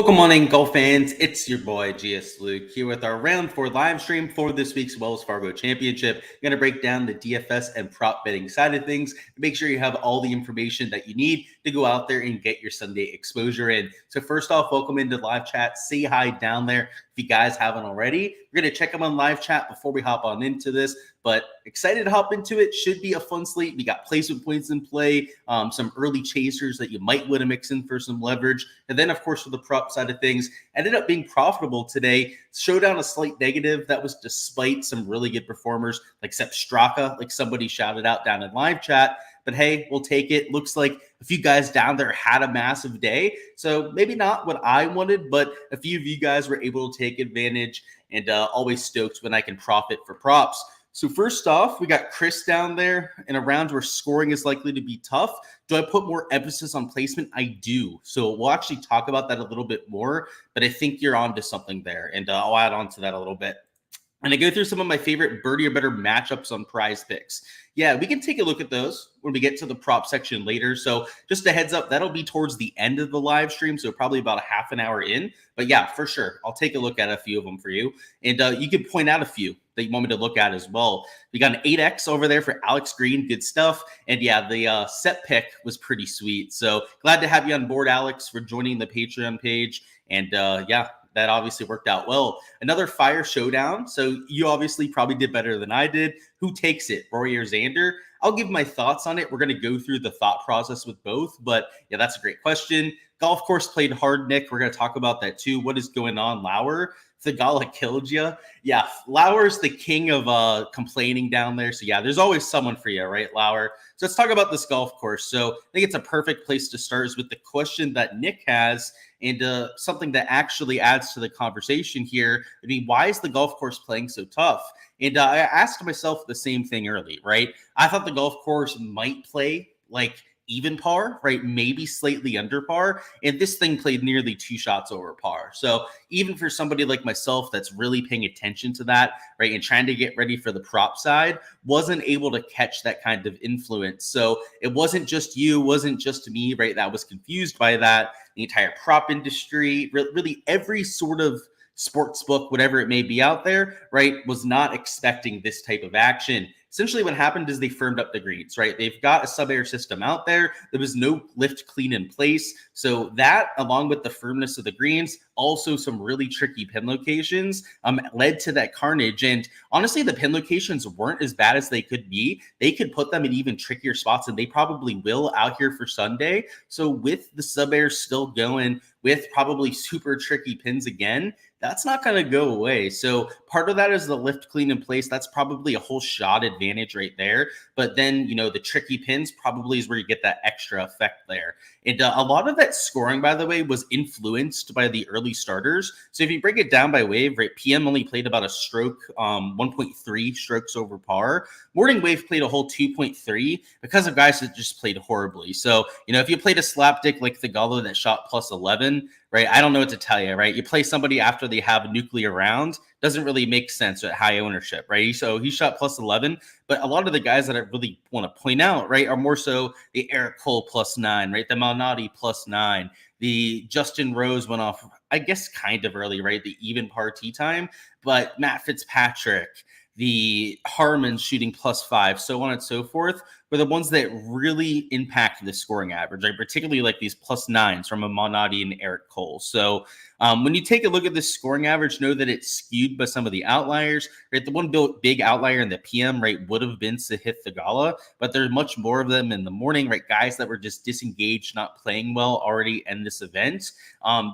Welcome on in, golf fans. It's your boy Gsluke here with our round 4 live stream for this week's Wells Fargo Championship. I'm going to break down the DFS and prop betting side of things to make sure you have all the information that you need to go out there and get your Sunday exposure in. So first off, welcome into live chat. Say hi down there if you guys haven't already. We're going to check them on live chat before we hop on into this, but excited to hop into it. Should be a fun slate. We got placement points in play, some early chasers that you might want to mix in for some leverage. And then, of course, for the prop side of things, ended up being profitable today. Showdown a slight negative. That was despite some really good performers like Sepp Straka, like somebody shouted out down in live chat. But hey, we'll take it. Looks like a few guys down there had a massive day. So maybe not what I wanted, but a few of you guys were able to take advantage, and always stoked when I can profit for props. So first off, we got Chris down there in a round where scoring is likely to be tough. Do I put more emphasis on placement? I do. So we'll actually talk about that a little bit more, but I think you're onto something there, and I'll add on to that a little bit. And I go through some of my favorite birdie or better matchups on Prize Picks. Yeah, we can take a look at those when we get to the prop section later. So just a heads up, that'll be towards the end of the live stream, so probably about a half an hour in. But yeah, for sure, I'll take a look at a few of them for you. And you can point out a few that you want me to look at as well. We got an 8X over there for Alex Green. Good stuff. And yeah, the set pick was pretty sweet. So glad to have you on board, Alex, for joining the Patreon page. And yeah, that obviously worked out well. Another fire showdown. So you obviously probably did better than I did. Who takes it, Rory or Xander? I'll give my thoughts on it. We're going to go through the thought process with both. But yeah, that's a great question. Golf course played hard, Nick. We're going to talk about that too. What is going on, Lauer? Thagala killed you. Yeah, Lauer's the king of complaining down there. So yeah, there's always someone for you, right, Lauer? So let's talk about this golf course. So I think it's a perfect place to start is with the question that Nick has, and something that actually adds to the conversation here. I mean, why is the golf course playing so tough? And I asked myself the same thing early, right? I thought the golf course might play like even par, right? Maybe slightly under par. And this thing played nearly 2 shots over par. So even for somebody like myself that's really paying attention to that, right, and trying to get ready for the prop side, wasn't able to catch that kind of influence. So it wasn't just you, wasn't just me, right, that was confused by that. The entire prop industry, really every sort of sports book, whatever it may be out there, right, was not expecting this type of action. Essentially what happened is they firmed up the greens, right? They've got a sub-air system out there. There was no lift clean in place. So that, along with the firmness of the greens, also some really tricky pin locations, led to that carnage. And honestly, the pin locations weren't as bad as they could be. They could put them in even trickier spots, and they probably will out here for Sunday. So with the sub-air still going, with probably super tricky pins again, that's not going to go away. So part of that is the lift clean in place. That's probably a whole shot advantage right there. But then, you know, the tricky pins probably is where you get that extra effect there. And a lot of that scoring, by the way, was influenced by the early starters. So if you break it down by wave, right, PM only played about a stroke, 1.3 strokes over par. Morning wave played a whole 2.3 because of guys that just played horribly. So, you know, if you played a slapdick like Thagala that shot plus 11, right, I don't know what to tell you, right? You play somebody after they have a nuclear round, doesn't really make sense at high ownership, right? So he shot plus 11, but a lot of the guys that I really want to point out, right, are more so the Eric Cole plus 9, right? The Malnati plus 9, the Justin Rose went off, I guess, kind of early, right? The even par tee time, but Matt Fitzpatrick, the Harmon shooting plus 5, so on and so forth, were the ones that really impact the scoring average, right? Particularly like these plus 9s from a Malnati and Eric Cole. So when you take a look at this scoring average, know that it's skewed by some of the outliers, right? The one big outlier in the PM, right, would have been Sahith Thagala, but there's much more of them in the morning, right? Guys that were just disengaged, not playing well already in this event,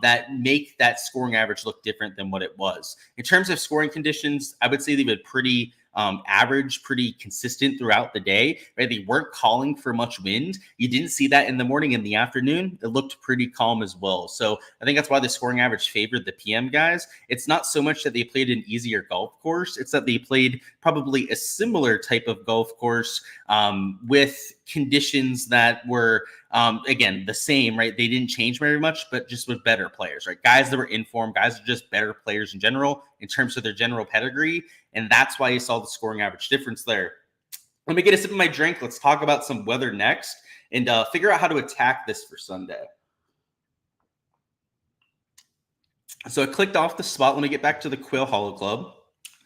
that make that scoring average look different than what it was. In terms of scoring conditions, I would say they've been pretty average, pretty consistent throughout the day, right? They weren't calling for much wind. You didn't see that in the morning. In the afternoon, it looked pretty calm as well. So I think that's why the scoring average favored the PM guys. It's not so much that they played an easier golf course. It's that they played probably a similar type of golf course with conditions that were, again, the same, right? They didn't change very much, but just with better players, right? Guys that were informed, guys are just better players in general in terms of their general pedigree. And that's why you saw the scoring average difference there. Let me get a sip of my drink. Let's talk about some weather next and figure out how to attack this for Sunday. So I clicked off the spot. Let me get back to the Quail Hollow Club.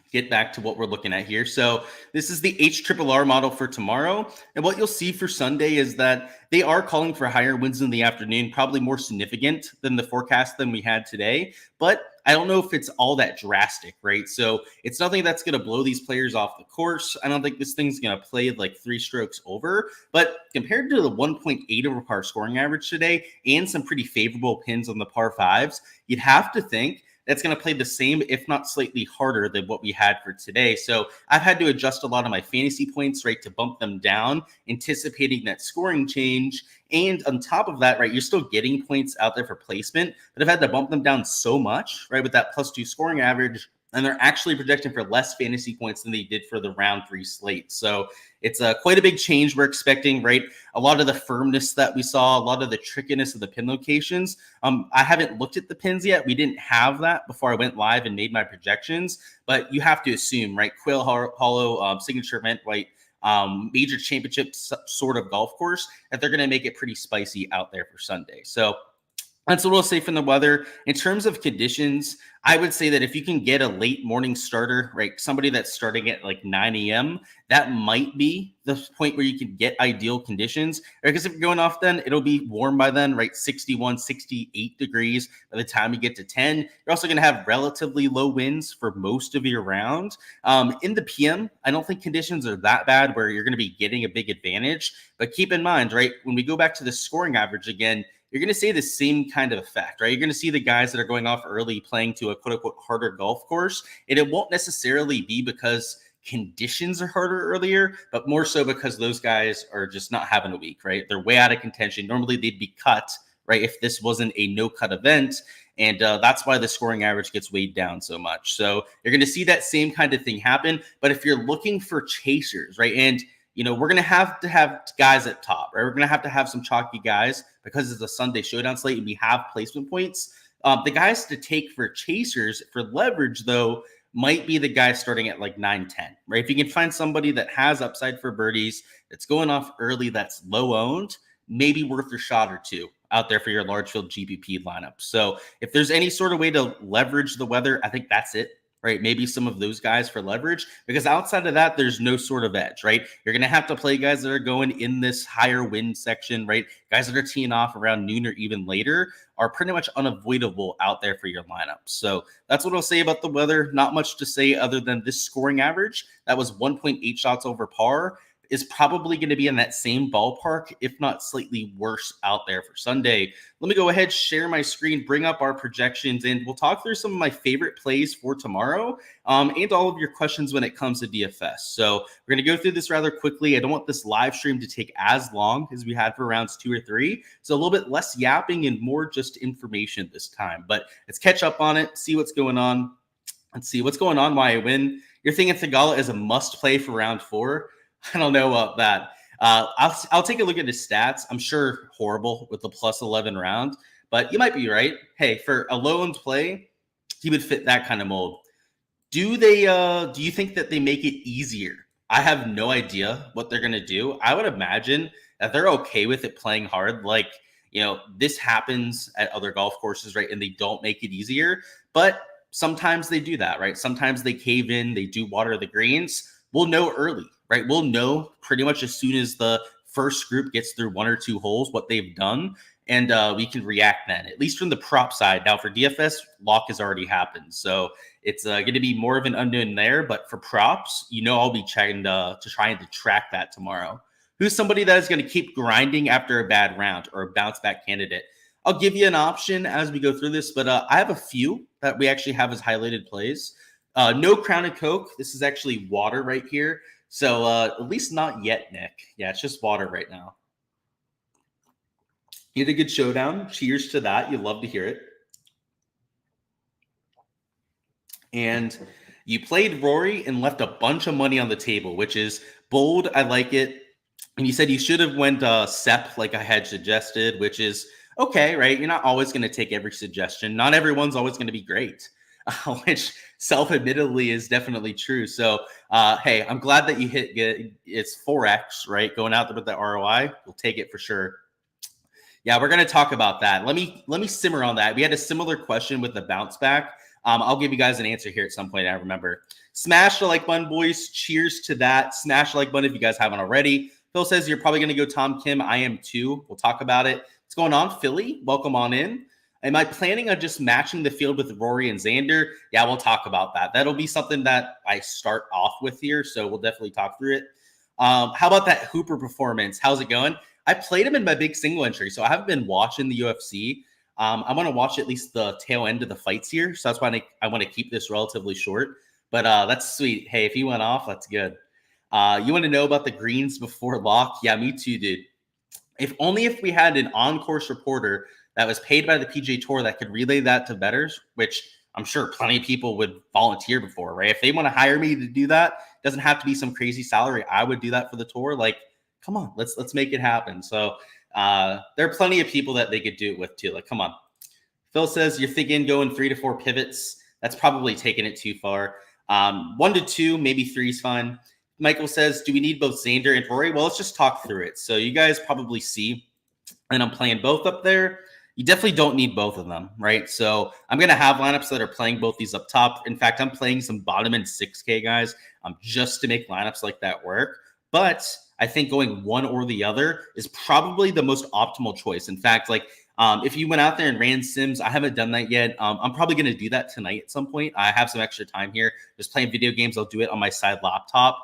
Get back to what we're looking at here. So this is the HRRR model for tomorrow. And what you'll see for Sunday is that they are calling for higher winds in the afternoon, probably more significant than the forecast than we had today. But I don't know if it's all that drastic, right? So it's nothing that's going to blow these players off the course. I don't think this thing's going to play like 3 strokes over. But compared to the 1.8 over par scoring average today and some pretty favorable pins on the par 5s, you'd have to think that's going to play the same, if not slightly harder than what we had for today. So I've had to adjust a lot of my fantasy points, right, to bump them down, anticipating that scoring change. And on top of that, right, you're still getting points out there for placement, but I've had to bump them down so much, right, with that +2 scoring average. And they're actually projecting for less fantasy points than they did for the round 3 slate. So it's quite a big change we're expecting, right? A lot of the firmness that we saw, a lot of the trickiness of the pin locations. I haven't looked at the pins yet. We didn't have that before I went live and made my projections, but you have to assume, right? Quail Hollow, signature event, right? Major championship sort of golf course, that they're going to make it pretty spicy out there for Sunday. So that's what we'll say from the weather. In terms of conditions, I would say that if you can get a late morning starter, right, somebody that's starting at like 9 a.m., that might be the point where you can get ideal conditions. Because if you're going off then, it'll be warm by then, right, 61, 68 degrees by the time you get to 10. You're also going to have relatively low winds for most of your round. In the PM, I don't think conditions are that bad where you're going to be getting a big advantage. But keep in mind, right, when we go back to the scoring average again, you're going to see the same kind of effect, right? You're going to see the guys that are going off early playing to a quote unquote harder golf course. And it won't necessarily be because conditions are harder earlier, but more so because those guys are just not having a week, right? They're way out of contention. Normally they'd be cut, right? If this wasn't a no cut event. And that's why the scoring average gets weighed down so much. So you're going to see that same kind of thing happen. But if you're looking for chasers, right? And we're going to have guys at top, right? We're going to have some chalky guys because it's a Sunday showdown slate and we have placement points. The guys to take for chasers for leverage, though, might be the guy starting at like 9-10, right? If you can find somebody that has upside for birdies, that's going off early, that's low owned, maybe worth a shot or two out there for your large field GPP lineup. So if there's any sort of way to leverage the weather, I think that's it. Right, maybe some of those guys for leverage, because outside of that, there's no sort of edge, right? You're going to have to play guys that are going in this higher wind section, right? Guys that are teeing off around noon or even later are pretty much unavoidable out there for your lineup. So that's what I'll say about the weather. Not much to say other than this scoring average that was 1.8 shots over par is probably going to be in that same ballpark, if not slightly worse out there for Sunday. Let me go ahead, share my screen, bring up our projections, and we'll talk through some of my favorite plays for tomorrow and all of your questions when it comes to DFS. So we're going to go through this rather quickly. I don't want this live stream to take as long as we had for rounds 2 or 3. So a little bit less yapping and more just information this time. But let's catch up on it, see what's going on. Let's see what's going on, why I win. You're thinking Thagala is a must play for round 4. I don't know about that. I'll take a look at his stats. I'm sure horrible with the +11 round, but you might be right. Hey, for a low-owned play, he would fit that kind of mold. Do you think that they make it easier? I have no idea what they're going to do. I would imagine that they're okay with it playing hard. Like, this happens at other golf courses, right? And they don't make it easier, but sometimes they do that, right? Sometimes they cave in, they do water the greens. We'll know early, right? We'll know pretty much as soon as the first group gets through 1 or 2 holes what they've done, and we can react then, at least from the prop side. Now for DFS, lock has already happened, so it's going to be more of an unknown there. But for props, I'll be trying to track that tomorrow. Who's somebody that is going to keep grinding after a bad round or a bounce back candidate? I'll give you an option as we go through this, but I have a few that we actually have as highlighted plays. No Crown and Coke. This is actually water right here. So at least not yet, Nick. Yeah, it's just water right now. You had a good showdown. Cheers to that. You love to hear it. And you played Rory and left a bunch of money on the table, which is bold. I like it. And you said you should have went Sep like I had suggested, which is okay, right? You're not always going to take every suggestion. Not everyone's always going to be great. Which self-admittedly is definitely true. So, hey, I'm glad that you hit it's 4x, right? Going out there with that ROI, we'll take it for sure. Yeah, we're gonna talk about that. Let me simmer on that. We had a similar question with the bounce back. I'll give you guys an answer here at some point. I remember. Smash the like button, boys. Cheers to that. Smash the like button if you guys haven't already. Phil says you're probably gonna go Tom Kim. I am too. We'll talk about it. What's going on, Philly? Welcome on in. Am I planning on just matching the field with Rory and Xander? Yeah, we'll talk about that. That'll be something that I start off with here, so we'll definitely talk through it. How about that Hooper performance? How's it going? I played him in my big single entry, so I haven't been watching the UFC. I want to watch at least the tail end of the fights here, so that's why I want to keep this relatively short. But that's sweet. Hey, if he went off, that's good. You want to know about the greens before lock? Yeah, me too, dude. If we had an on-course reporter that was paid by the PGA Tour that could relay that to bettors, which I'm sure plenty of people would volunteer before, right? If they want to hire me to do that, it doesn't have to be some crazy salary. I would do that for the tour. Like, come on, let's make it happen. So there are plenty of people that they could do it with too. Like, come on. Phil says you're thinking going 3 to 4 pivots. That's probably taking it too far. 1 to 2, maybe 3 is fine. Michael says, do we need both Xander and Rory? Well, let's just talk through it. So you guys probably see, and I'm playing both up there. You definitely don't need both of them, right? So I'm going to have lineups that are playing both these up top. In fact, I'm playing some bottom end 6K guys just to make lineups like that work. But I think going one or the other is probably the most optimal choice. In fact, like if you went out there and ran Sims, I haven't done that yet. I'm probably going to do that tonight at some point. I have some extra time here. Just playing video games. I'll do it on my side laptop.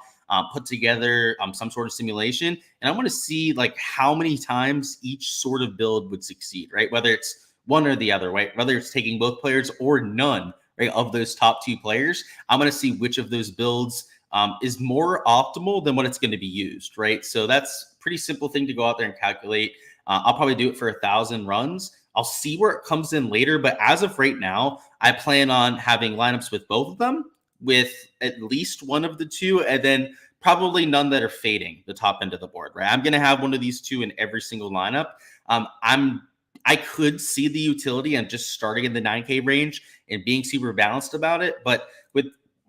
Put together some sort of simulation. And I want to see like how many times each sort of build would succeed, right? Whether it's one or the other, right? Whether it's taking both players or none, right, of those top 2 players. I'm going to see which of those builds is more optimal than what it's going to be used, right? So that's a pretty simple thing to go out there and calculate. I'll probably do it for 1,000 runs. I'll see where it comes in later. But as of right now, I plan on having lineups with both of them, with at least one of the 2, and then probably none that are fading the top end of the board, right? I'm going to have one of these 2 in every single lineup. I could see the utility and just starting in the 9K range and being super balanced about it. But with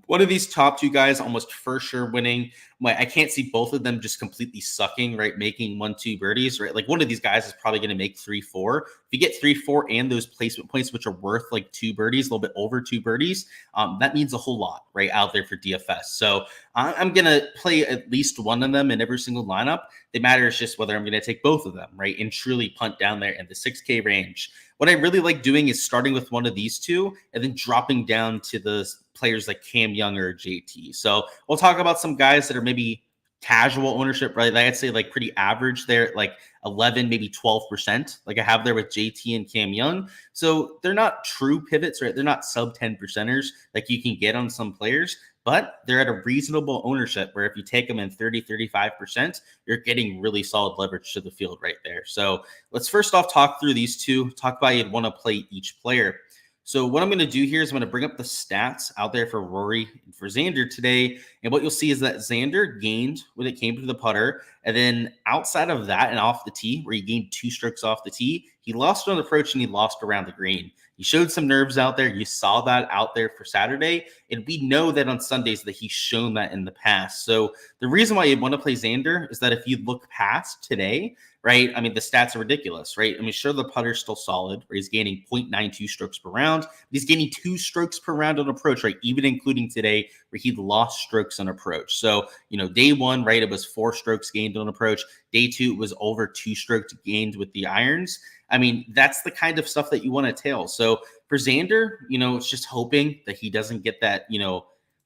one of these top 2 guys almost for sure winning, I can't see both of them just completely sucking, right? Making 1-2 birdies, right? Like one of these guys is probably going to make 3-4. If you get 3-4 and those placement points, which are worth like 2 birdies, a little bit over 2 birdies, that means a whole lot, right, out there for DFS. So I'm going to play at least one of them in every single lineup. The matter is just whether I'm going to take both of them, right, and truly punt down there in the 6K range. What I really like doing is starting with one of these 2 and then dropping down to the players like Cam Young or JT. So we'll talk about some guys that are maybe casual ownership, right? I'd say like pretty average there, like 11, maybe 12%. Like I have there with JT and Cam Young. So they're not true pivots, right? They're not sub 10 percenters like you can get on some players, but they're at a reasonable ownership where if you take them in 30, 35%, you're getting really solid leverage to the field right there. So let's first off talk through these 2, talk about you'd want to play each player. So what I'm going to do here is I'm going to bring up the stats out there for Rory and for Xander today. And what you'll see is that Xander gained when it came to the putter. And then outside of that and off the tee, where he gained 2 strokes off the tee, he lost on approach and he lost around the green. He showed some nerves out there. You saw that out there for Saturday. And we know that on Sundays that he's shown that in the past. So the reason why you'd want to play Xander is that if you look past today, right? I mean, the stats are ridiculous, right? I mean, sure, the putter's still solid, where he's gaining 0.92 strokes per round. But he's gaining 2 strokes per round on approach, right? Even including today, where he lost strokes on approach. So, day 1, right, it was 4 strokes gained on approach. Day 2, it was over 2 strokes gained with the irons. I mean, that's the kind of stuff that you want to tail. So for Xander, it's just hoping that he doesn't get that,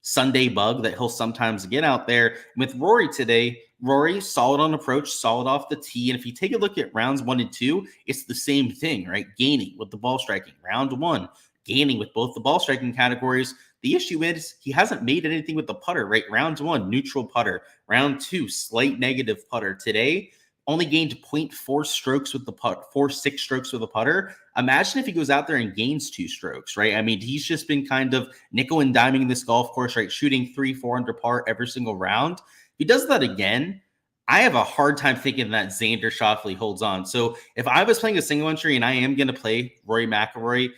Sunday bug that he'll sometimes get out there. With Rory today, Rory, solid on approach, solid off the tee. And if you take a look at rounds 1 and 2, it's the same thing, right? Gaining with the ball striking. Round 1, gaining with both the ball striking categories. The issue is he hasn't made anything with the putter, right? Round 1, neutral putter. Round 2, slight negative putter. Today, only gained 0.4 strokes with the putter, 4.6 strokes with the putter. Imagine if he goes out there and gains 2 strokes, right? I mean, he's just been kind of nickel and diming this golf course, right? Shooting 3-4 under par every single round. If he does that again, I have a hard time thinking that Xander Schauffele holds on. So if I was playing a single entry and I am going to play Rory McIlroy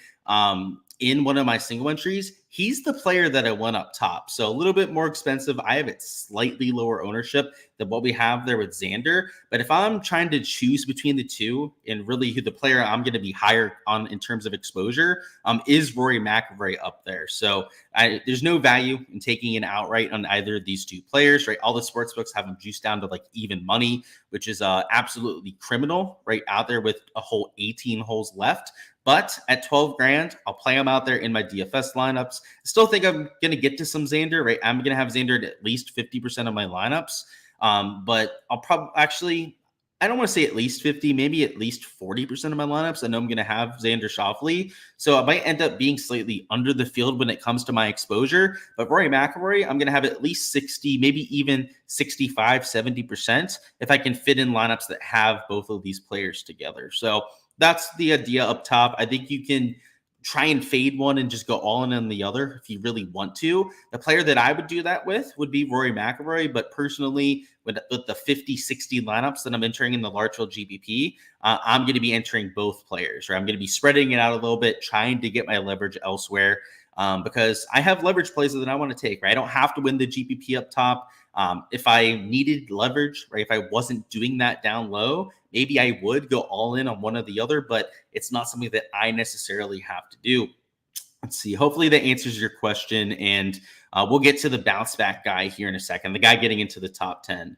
in one of my single entries, he's the player that I want up top. So a little bit more expensive. I have it slightly lower ownership than what we have there with Xander. But if I'm trying to choose between the two and really who the player I'm going to be higher on in terms of exposure, is Rory McIlroy up there. So there's no value in taking an outright on either of these two players, right? All the sports books have them juiced down to like even money, which is absolutely criminal, right? Out there with a whole 18 holes left. But at 12 grand, I'll play him out there in my DFS lineups. I still think I'm going to get to some Xander, right? I'm going to have Xander at least 50% of my lineups. But I'll probably actually, I don't want to say at least 50, maybe at least 40% of my lineups. I know I'm going to have Xander Schauffele. So I might end up being slightly under the field when it comes to my exposure. But Rory McIlroy, I'm going to have at least 60, maybe even 65, 70% if I can fit in lineups that have both of these players together. So that's the idea up top. I think you can try and fade one and just go all in on the other if you really want to. The player that I would do that with would be Rory McIlroy, but personally, with the 50, 60 lineups that I'm entering in the large field GPP, I'm going to be entering both players, or I'm going to be spreading it out a little bit, trying to get my leverage elsewhere, because I have leverage plays that I want to take, right? I don't have to win the GPP up top. If I needed leverage, right, if I wasn't doing that down low, maybe I would go all in on one or the other, but it's not something that I necessarily have to do. Let's see. Hopefully that answers your question, and we'll get to the bounce back guy here in a second, the guy getting into the top 10.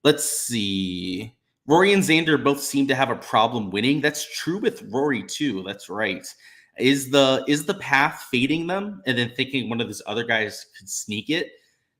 Let's see. Rory and Xander both seem to have a problem winning. That's true with Rory too. That's right. Is the path fading them and then thinking one of those other guys could sneak it?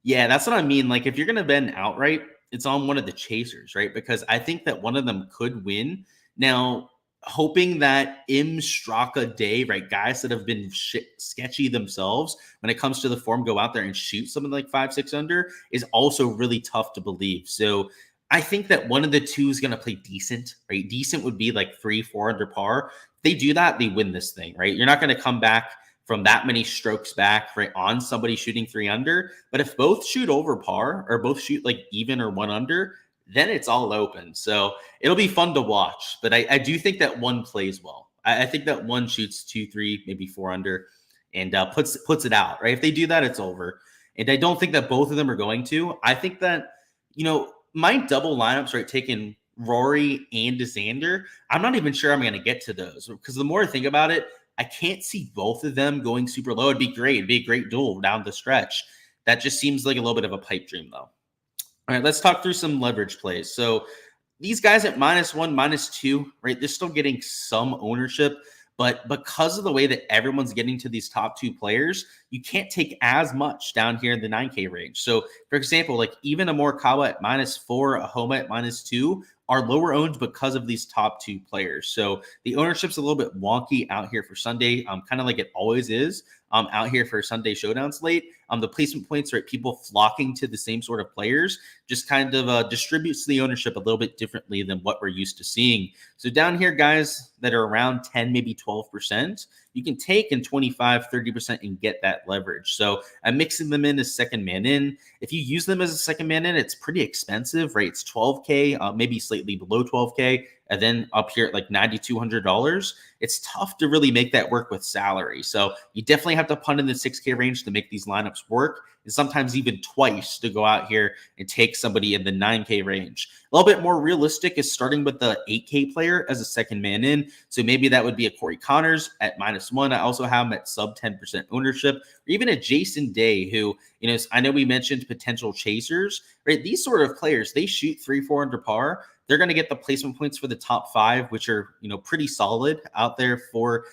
Yeah, that's what I mean. Like, if you're going to bet outright, it's on one of the chasers, right? Because I think that one of them could win. Now, hoping that Straka Day, right, guys that have been sketchy themselves when it comes to the form, go out there and shoot something like 5-6 under is also really tough to believe. So I think that one of the two is going to play decent, right? Decent would be like 3-4 under par. If they do that, they win this thing, right? You're not going to come back from that many strokes back, right, on somebody shooting 3 under. But if both shoot over par or both shoot like even or 1 under, then it's all open. So it'll be fun to watch. But I do think that one plays well. I think that one shoots 2, 3, maybe 4 under and puts it out, right? If they do that, it's over. And I don't think that both of them are going to. I think that, my double lineups, right, taking Rory and Xander, I'm not even sure I'm going to get to those, because the more I think about it, I can't see both of them going super low. It'd be great. It'd be a great duel down the stretch. That just seems like a little bit of a pipe dream, though. All right, let's talk through some leverage plays. So these guys at -1, -2, right, they're still getting some ownership. But because of the way that everyone's getting to these top 2 players, you can't take as much down here in the 9K range. So, for example, like even a Morikawa at -4, a Homa at -2 are lower owned because of these top 2 players. So the ownership's a little bit wonky out here for Sunday, kind of like it always is out here for Sunday Showdown slate. The placement points, right, people flocking to the same sort of players just kind of distributes the ownership a little bit differently than what we're used to seeing. So down here, guys that are around 10, maybe 12%, you can take in 25, 30% and get that leverage. So I'm mixing them in as second man in. If you use them as a second man in, it's pretty expensive, right? It's 12K, maybe slightly below 12K. And then up here at like $9,200, it's tough to really make that work with salary. So you definitely have to punt in the 6K range to make these lineups work, and sometimes even twice to go out here and take somebody in the 9K range. A little bit more realistic is starting with the 8K player as a second man in. So maybe that would be a Corey Connors at -1. I also have him at sub 10% ownership, or even a Jason Day, who, I know we mentioned potential chasers, right? These sort of players, they shoot 3-4 under par. They're going to get the placement points for the top 5, which are, pretty solid out there for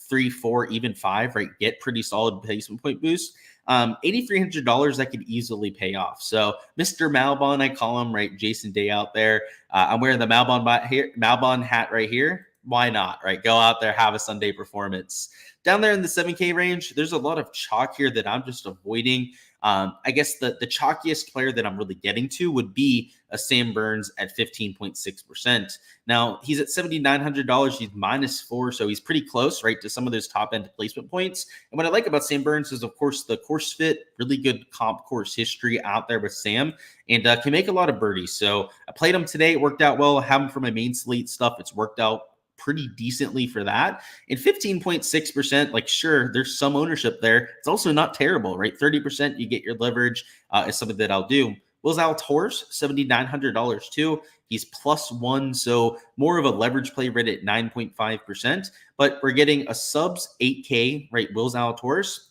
3, 4, even 5, right? Get pretty solid placement point boost. $8,300 that could easily pay off. So Mr. Malbon, I call him, right? Jason Day out there. I'm wearing the Malbon hat right here. Why not, right? Go out there, have a Sunday performance. Down there in the 7K range, there's a lot of chalk here that I'm just avoiding. I guess the chalkiest player that I'm really getting to would be a Sam Burns at 15.6%. Now, he's at $7,900. He's -4, so he's pretty close, right, to some of those top-end placement points. And what I like about Sam Burns is, of course, the course fit, really good comp course history out there with Sam, and can make a lot of birdies. So I played him today. It worked out well. I have him for my main slate stuff. It's worked out pretty decently for that. And 15.6%, like, sure, there's some ownership there. It's also not terrible, right? 30%, you get your leverage, is something that I'll do. Will Zalatoris, $7,900 too. He's +1, so more of a leverage play right at 9.5%. But we're getting a subs 8K, right? Will Zalatoris,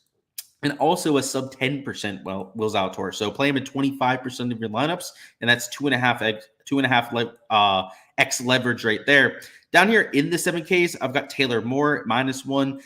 and also a sub 10%, well, Will Zalatoris. So play him in 25% of your lineups, and that's 2.5x X leverage right there. Down here in the 7Ks, I've got Taylor Moore -1.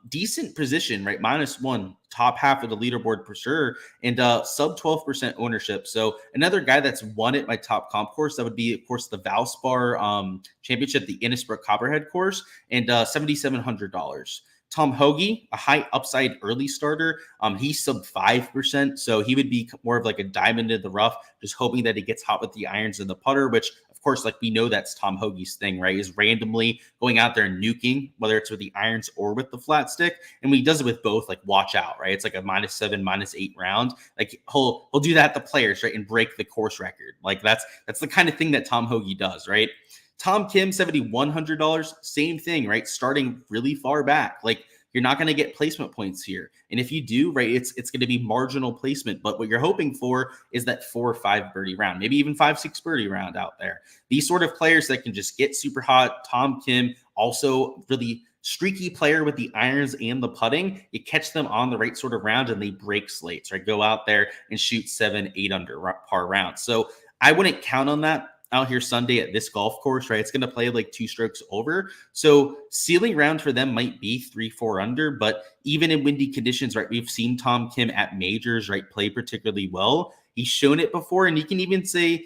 Decent position, right? -1, top half of the leaderboard for sure, and sub 12% ownership. So another guy that's won at my top comp course, that would be, of course, the Valspar Championship, the Innisbrook Copperhead course, and $7,700. Tom Hoagie, a high upside early starter. He's sub 5%, so he would be more of like a diamond in the rough, just hoping that he gets hot with the irons and the putter, which, of course, like we know that's Tom Hoagie's thing, right? Is randomly going out there and nuking, whether it's with the irons or with the flat stick. And when he does it with both, like, watch out, right? It's like a -7, -8 round. Like, he'll do that at the Players, right, and break the course record. Like, that's the kind of thing that Tom Hoagie does, right? Tom Kim, $7,100, same thing, right? Starting really far back. Like, you're not going to get placement points here. And if you do, right, it's going to be marginal placement. But what you're hoping for is that 4 or 5 birdie round, maybe even 5, 6 birdie round out there. These sort of players that can just get super hot. Tom Kim, also really streaky player with the irons and the putting. You catch them on the right sort of round and they break slates, right? Go out there and shoot 7, 8 under par rounds. So I wouldn't count on that out here Sunday at this golf course, right? It's going to play like 2 strokes over. So ceiling round for them might be 3, 4 under, but even in windy conditions, right? We've seen Tom Kim at majors, right, play particularly well. He's shown it before, and you can even say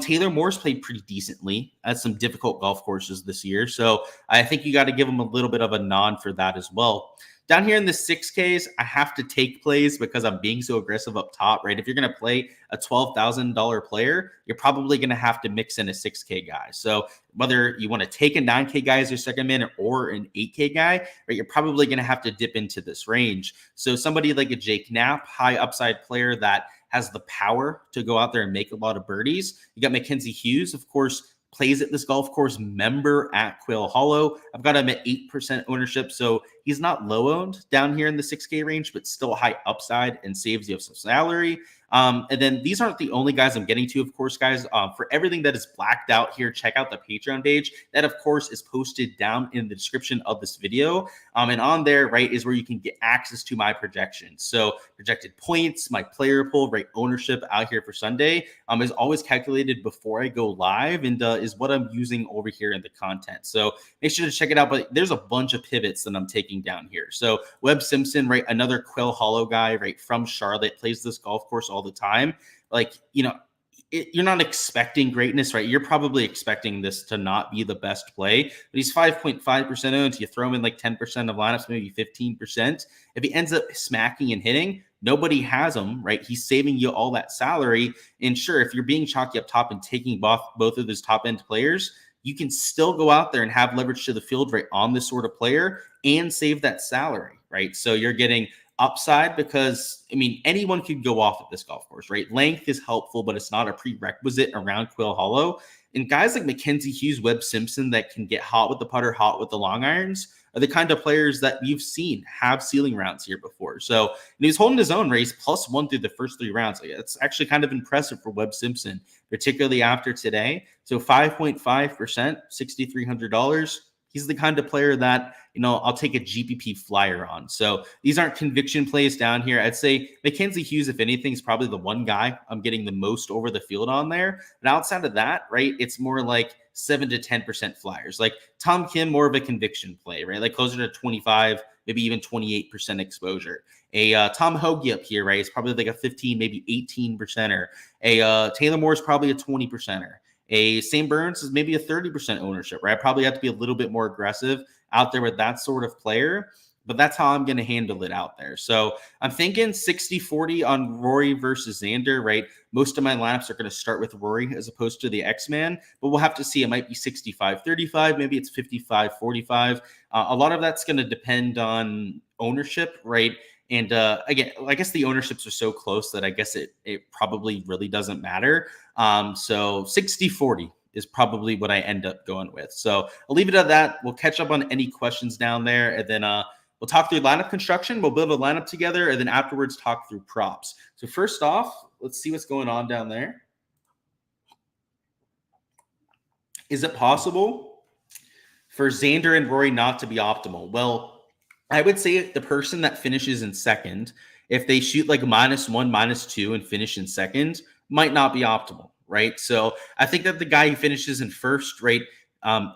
Taylor Moore's played pretty decently at some difficult golf courses this year. So I think you got to give him a little bit of a nod for that as well. Down here in the 6Ks, I have to take plays because I'm being so aggressive up top, right? If you're going to play a $12,000 player, you're probably going to have to mix in a 6K guy. So whether you want to take a 9K guy as your second man or an 8K guy, right, you're probably going to have to dip into this range. So somebody like a Jake Knapp, high upside player that has the power to go out there and make a lot of birdies. You got Mackenzie Hughes, of course, plays at this golf course, member at Quail Hollow. I've got him at 8% ownership, so he's not low owned down here in the 6K range, but still high upside and saves you some salary. And then these aren't the only guys I'm getting to, of course, guys. For everything that is blacked out here, check out the Patreon page. That, of course, is posted down in the description of this video. And on there, right, is where you can get access to my projections. So projected points, my player pool, right, ownership out here for Sunday is always calculated before I go live, and is what I'm using over here in the content. So make sure to check it out. But there's a bunch of pivots that I'm taking down here. So Webb Simpson, right, another Quail Hollow guy, right, from Charlotte, plays this golf course all the time. Like, you know, you're not expecting greatness, right? You're probably expecting this to not be the best play, but he's 5.5% owned. You throw him in like 10% of lineups, maybe 15%. If he ends up smacking and hitting, nobody has him, right? He's saving you all that salary. And sure, if you're being chalky up top and taking both of those top end players, you can still go out there and have leverage to the field right on this sort of player and save that salary, right? So you're getting upside because, I mean, anyone could go off at this golf course, right? Length is helpful, but it's not a prerequisite around Quail Hollow. And guys like Mackenzie Hughes, Webb Simpson that can get hot with the putter, hot with the long irons are the kind of players that you've seen have ceiling rounds here before. So, and he was holding his own race +1 through the first 3 rounds. Like, it's actually kind of impressive for Webb Simpson, particularly after today. So 5.5%, $6,300. He's the kind of player that, you know, I'll take a GPP flyer on. So these aren't conviction plays down here. I'd say Mackenzie Hughes, if anything, is probably the one guy I'm getting the most over the field on there. But outside of that, right, it's more like 7 to 10% flyers. Like Tom Kim, more of a conviction play, right? Like closer to 25, maybe even 28% exposure. A Tom Hoagie up here, right, is probably like a 15, maybe 18%er. A Taylor Moore is probably a 20%er. A St. Burns is maybe a 30% ownership, right? I probably have to be a little bit more aggressive out there with that sort of player, but that's how I'm going to handle it out there. So I'm thinking 60-40 on Rory versus Xander, right? Most of my lineups are going to start with Rory as opposed to the X-Man, but we'll have to see. It might be 65-35, maybe it's 55-45. A lot of that's going to depend on ownership, right? And again, I guess the ownerships are so close that I guess it probably really doesn't matter. So 60-40 is probably what I end up going with. So I'll leave it at that. We'll catch up on any questions down there, and then we'll talk through lineup construction. We'll build a lineup together, and then afterwards talk through props. So first off, let's see what's going on down there. Is it possible for Xander and Rory not to be optimal? Well, I would say the person that finishes in second, if they shoot like -1, -2, and finish in second, might not be optimal, right? So I think that the guy who finishes in first, right,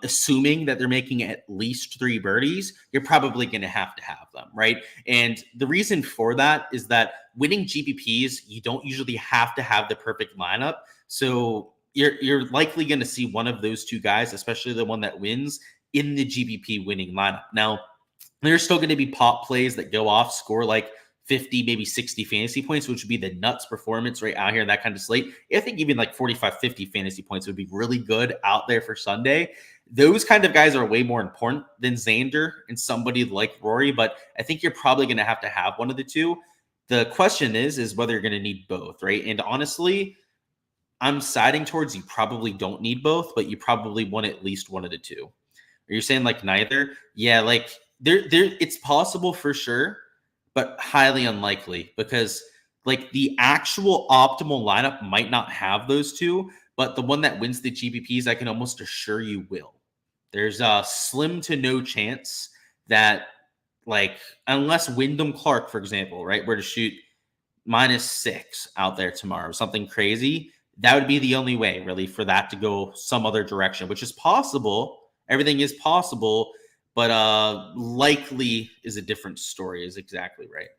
assuming that they're making at least 3 birdies, you're probably going to have them, right? And the reason for that is that winning GPPs, you don't usually have to have the perfect lineup. So you're likely going to see one of those 2 guys, especially the one that wins, in the GPP winning lineup. Now, there's still going to be pop plays that go off, score like 50, maybe 60 fantasy points, which would be the nuts performance right out here in that kind of slate. I think even like 45, 50 fantasy points would be really good out there for Sunday. Those kind of guys are way more important than Xander and somebody like Rory, but I think you're probably going to have one of the 2. The question is whether you're going to need both, right? And honestly, I'm siding towards you probably don't need both, but you probably want at least one of the 2. Are you saying like neither? Yeah, like there it's possible for sure, but highly unlikely, because like the actual optimal lineup might not have those 2, but the one that wins the GPPs, I can almost assure you will. There's a slim to no chance that, like, unless Wyndham Clark, for example, right, were to shoot -6 out there tomorrow, something crazy, that would be the only way really for that to go some other direction, which is possible. Everything is possible, but likely is a different story, is exactly right.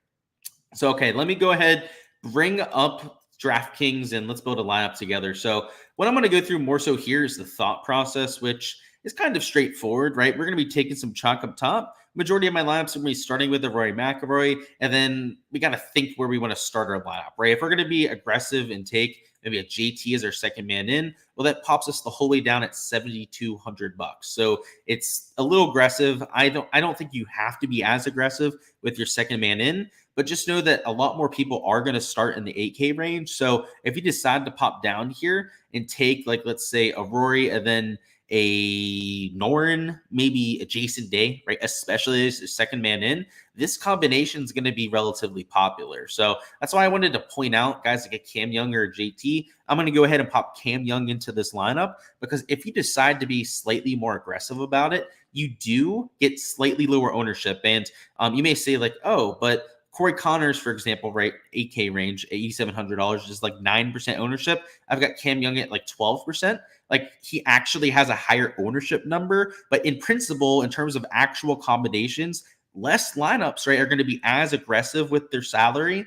So, okay, let me go ahead, bring up Draftkings, and let's build a lineup together. So what I'm going to go through more so here is the thought process, which is kind of straightforward, right? We're going to be taking some chalk up top. Majority of my lineups are going to be starting with a Rory McIlroy, and then we got to think where we want to start our lineup, right? If we're going to be aggressive and take maybe a JT as our second man in, well, that pops us the whole way down at $7,200. So it's a little aggressive. I don't think you have to be as aggressive with your second man in, but just know that a lot more people are going to start in the 8K range. So if you decide to pop down here and take, like, let's say a Rory and then a Noren, maybe a Jason Day, right? Especially as a second man in, this combination is going to be relatively popular. So that's why I wanted to point out guys like a Cam Young or a JT. I'm going to go ahead and pop Cam Young into this lineup, because if you decide to be slightly more aggressive about it, you do get slightly lower ownership. And you may say like, oh, but Corey Connors, for example, right, 8K range, $8,700 is like 9% ownership. I've got Cam Young at like 12%. Like, he actually has a higher ownership number, but in principle, in terms of actual combinations, less lineups, right, are going to be as aggressive with their salary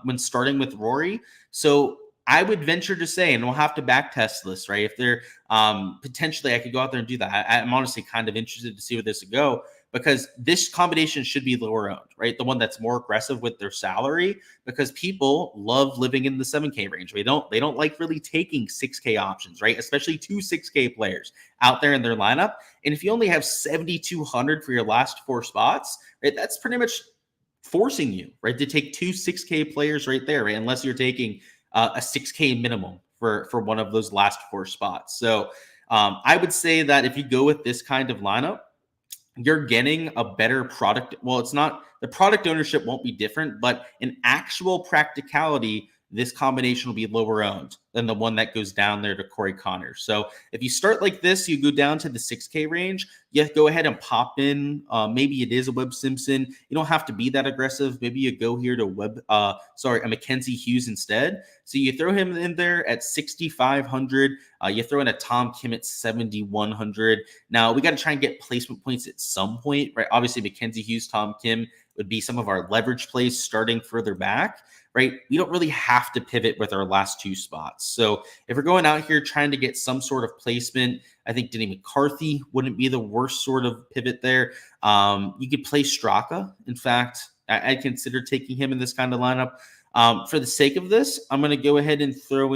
when starting with Rory. So I would venture to say, and we'll have to back test this, right? If they're potentially, I could go out there and do that. I'm honestly kind of interested to see where this would go, because this combination should be lower owned, right? The one that's more aggressive with their salary, because people love living in the 7K range. They don't like really taking 6K options, right? Especially 2 6K players out there in their lineup. And if you only have 7,200 for your last 4 spots, right, that's pretty much forcing you, right, to take 2 6K players right there, right? Unless you're taking a 6K minimum for one of those last 4 spots. So I would say that if you go with this kind of lineup, you're getting a better product. Well, it's not, the product ownership won't be different, but in actual practicality, this combination will be lower owned than the one that goes down there to Corey Connors. So if you start like this, you go down to the 6K range, you go ahead and pop in. Maybe it is a Webb Simpson. You don't have to be that aggressive. Maybe you go here to a Mackenzie Hughes instead. So you throw him in there at 6,500. You throw in a Tom Kim at 7,100. Now we got to try and get placement points at some point, right? Obviously, Mackenzie Hughes, Tom Kim would be some of our leverage plays starting further back, right? We don't really have to pivot with our last 2 spots. So if we're going out here trying to get some sort of placement, I think Denny McCarthy wouldn't be the worst sort of pivot there. You could play Straka. In fact, I'd consider taking him in this kind of lineup. For the sake of this, I'm going to go ahead and throw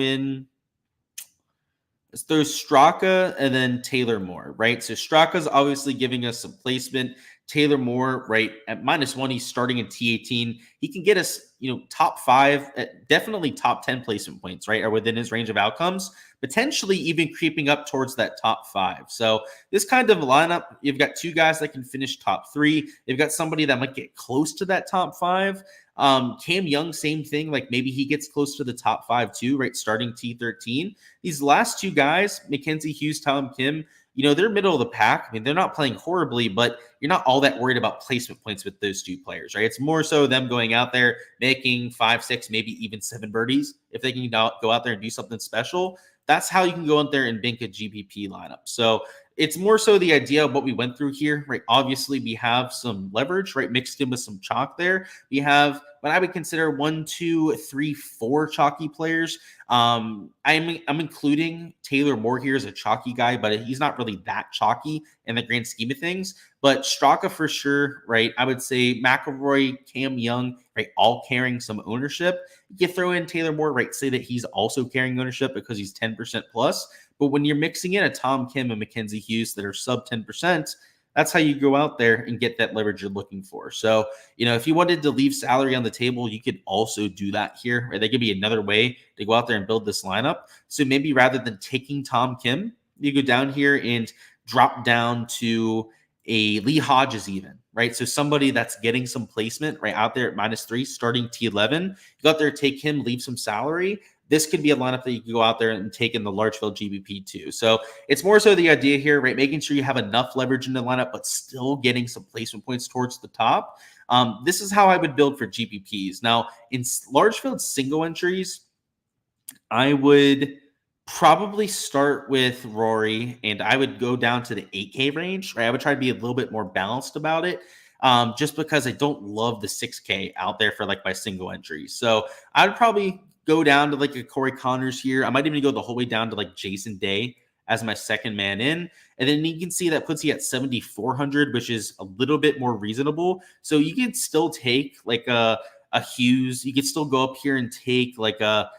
Straka and then Taylor Moore, right? So Straka's obviously giving us some placement. Taylor Moore, right, at -1, he's starting in T18. He can get us, top 5, definitely top 10 placement points, right, are within his range of outcomes, potentially even creeping up towards that top 5. So this kind of lineup, you've got 2 guys that can finish top 3. They've got somebody that might get close to that top 5. Cam Young, same thing. Like maybe he gets close to the top 5 too, right? Starting T13. These last 2 guys, Mackenzie Hughes, Tom Kim, they're middle of the pack. I mean, they're not playing horribly, but you're not all that worried about placement points with those 2 players, right? It's more so them going out there, making 5, 6, maybe even 7 birdies. If they can go out there and do something special, that's how you can go out there and bank a GPP lineup. So it's more so the idea of what we went through here, right? Obviously, we have some leverage, right? Mixed in with some chalk there. We have what I would consider 1, 2, 3, 4 chalky players. I'm including Taylor Moore here as a chalky guy, but he's not really that chalky in the grand scheme of things. But Straka for sure, right? I would say McIlroy, Cam Young, right? All carrying some ownership. You throw in Taylor Moore, right? Say that he's also carrying ownership because he's 10% plus. But when you're mixing in a Tom Kim and Mackenzie Hughes that are sub 10%, that's how you go out there and get that leverage you're looking for. So, if you wanted to leave salary on the table, you could also do that here. Right? That could be another way to go out there and build this lineup. So maybe rather than taking Tom Kim, you go down here and drop down to a Lee Hodges even, right? So somebody that's getting some placement right out there at -3, starting T11. You go out there, take him, leave some salary. This could be a lineup that you can go out there and take in the large field GBP too. So it's more so the idea here, right? Making sure you have enough leverage in the lineup, but still getting some placement points towards the top. This is how I would build for GPPs. Now, in large field single entries, I would probably start with Rory, and I would go down to the 8K range, right? I would try to be a little bit more balanced about it, just because I don't love the 6K out there for like my single entries. So I would probably go down to like a Corey Connors here. I might even go the whole way down to like Jason Day as my second man in. And then you can see that puts you at 7,400, which is a little bit more reasonable. So you can still take like a Hughes. You could still go up here and take like a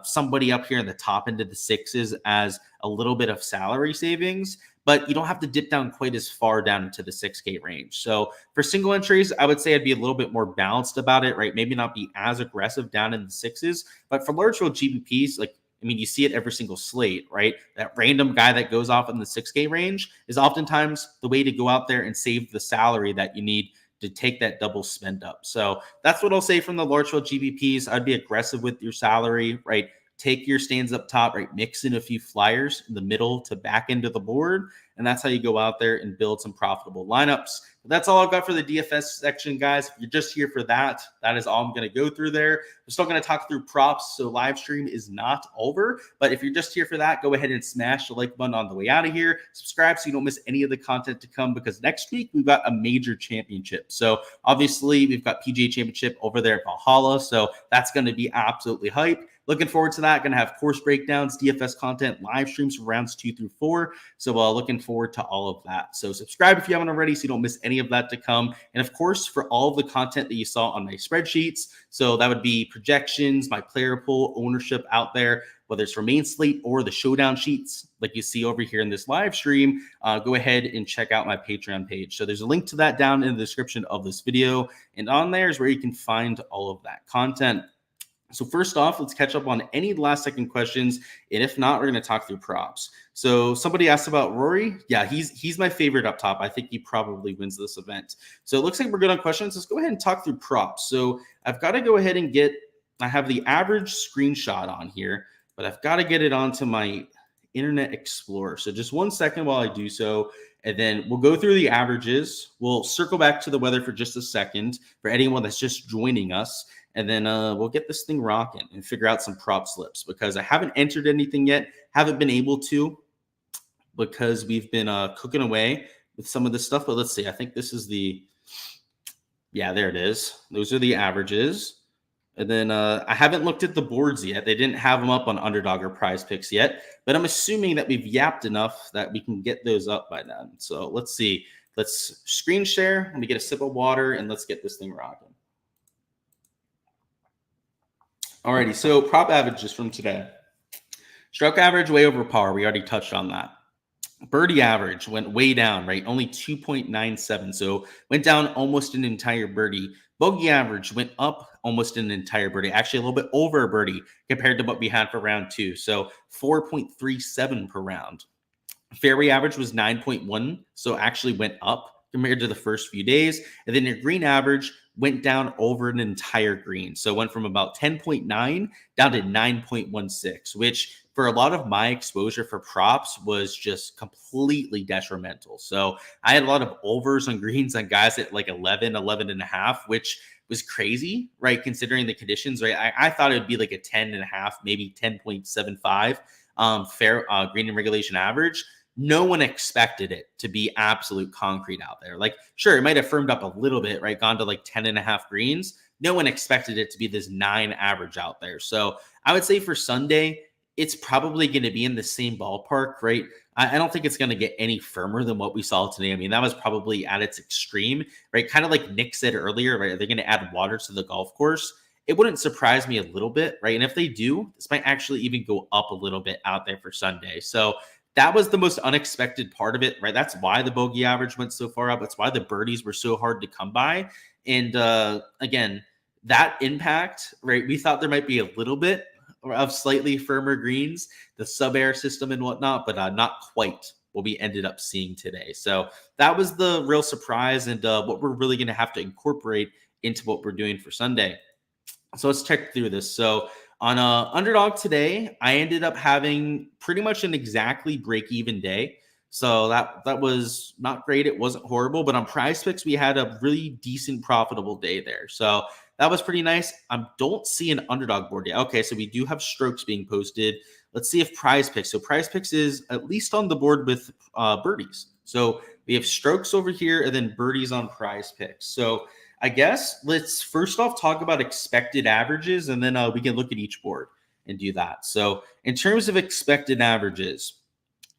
somebody up here in the top end of the 6s as a little bit of salary savings, but you don't have to dip down quite as far down into the 6K range. So for single entries, I would say I'd be a little bit more balanced about it, right? Maybe not be as aggressive down in the 6s, but for large field GPPs, like, I mean, you see it every single slate, right? That random guy that goes off in the 6K range is oftentimes the way to go out there and save the salary that you need to take that double spend up. So that's what I'll say from the large field GPPs. I'd be aggressive with your salary, right? Take your stands up top, right? Mix in a few flyers in the middle to back end of the board. And that's how you go out there and build some profitable lineups. But that's all I've got for the DFS section, guys. If you're just here for that, that is all I'm going to go through there. We're still going to talk through props, so live stream is not over. But if you're just here for that, go ahead and smash the like button on the way out of here. Subscribe so you don't miss any of the content to come, because next week we've got a major championship. So obviously we've got PGA Championship over there at Valhalla. So that's going to be absolutely hype. Looking forward to that. Going to have course breakdowns, DFS content, live streams for rounds 2 through 4. So looking forward to all of that. So subscribe if you haven't already so you don't miss any of that to come. And of course, for all of the content that you saw on my spreadsheets, so that would be projections, my player pool, ownership out there, whether it's for main slate or the showdown sheets like you see over here in this live stream, go ahead and check out my Patreon page. So there's a link to that down in the description of this video. And on there is where you can find all of that content. So first off, let's catch up on any last second questions. And if not, we're going to talk through props. So somebody asked about Rory. Yeah, he's my favorite up top. I think he probably wins this event. So it looks like we're good on questions. Let's go ahead and talk through props. So I've got to go ahead and I have the average screenshot on here, but I've got to get it onto my Internet Explorer. So just 1 second while I do so. And then we'll go through the averages. We'll circle back to the weather for just a second for anyone that's just joining us. And then we'll get this thing rocking and figure out some prop slips, because I haven't entered anything yet. Haven't been able to, because we've been cooking away with some of this stuff. But let's see. I think this is yeah, there it is. Those are the averages. And then I haven't looked at the boards yet. They didn't have them up on Underdog or Prize Picks yet. But I'm assuming that we've yapped enough that we can get those up by then. So let's see. Let's screen share. Let me get a sip of water, and let's get this thing rocking. Alrighty, so prop averages from today. Stroke average way over par. We already touched on that. Birdie average went way down, right? Only 2.97. So went down almost an entire birdie. Bogey average went up almost an entire birdie, actually a little bit over a birdie compared to what we had for round two. So 4.37 per round. Fairway average was 9.1, so actually went up compared to the first few days. And then your green average went down over an entire green. So it went from about 10.9 down to 9.16, which for a lot of my exposure for props was just completely detrimental. So I had a lot of overs on greens on guys at like 11, 11 and a half, which was crazy, right? Considering the conditions, right? I thought it would be like a 10 and a half, maybe 10.75 fair green and regulation average. No one expected it to be absolute concrete out there. Like, sure, it might have firmed up a little bit, right? Gone to like 10 and a half greens. No one expected it to be this 9 average out there. So I would say for Sunday, it's probably going to be in the same ballpark, right? I don't think it's going to get any firmer than what we saw today. I mean, that was probably at its extreme, right? Kind of like Nick said earlier, right? They're going to add water to the golf course. It wouldn't surprise me a little bit, right? And if they do, this might actually even go up a little bit out there for Sunday. So that was the most unexpected part of it, right? That's why the bogey average went so far up. That's why the birdies were so hard to come by. And again, that impact, right? We thought there might be a little bit of slightly firmer greens, the sub-air system and whatnot, but not quite what we ended up seeing today. So that was the real surprise and what we're really going to have to incorporate into what we're doing for Sunday. So let's check through this. So on Underdog today, I ended up having pretty much an exactly break-even day. So that was not great. It wasn't horrible, but on Prize Picks, we had a really decent profitable day there. So that was pretty nice. I don't see an Underdog board yet. Okay, so we do have strokes being posted. Let's see if Prize Picks. So Prize Picks is at least on the board with birdies. So we have strokes over here and then birdies on Prize Picks. So I guess let's first off talk about expected averages, and then we can look at each board and do that. So in terms of expected averages,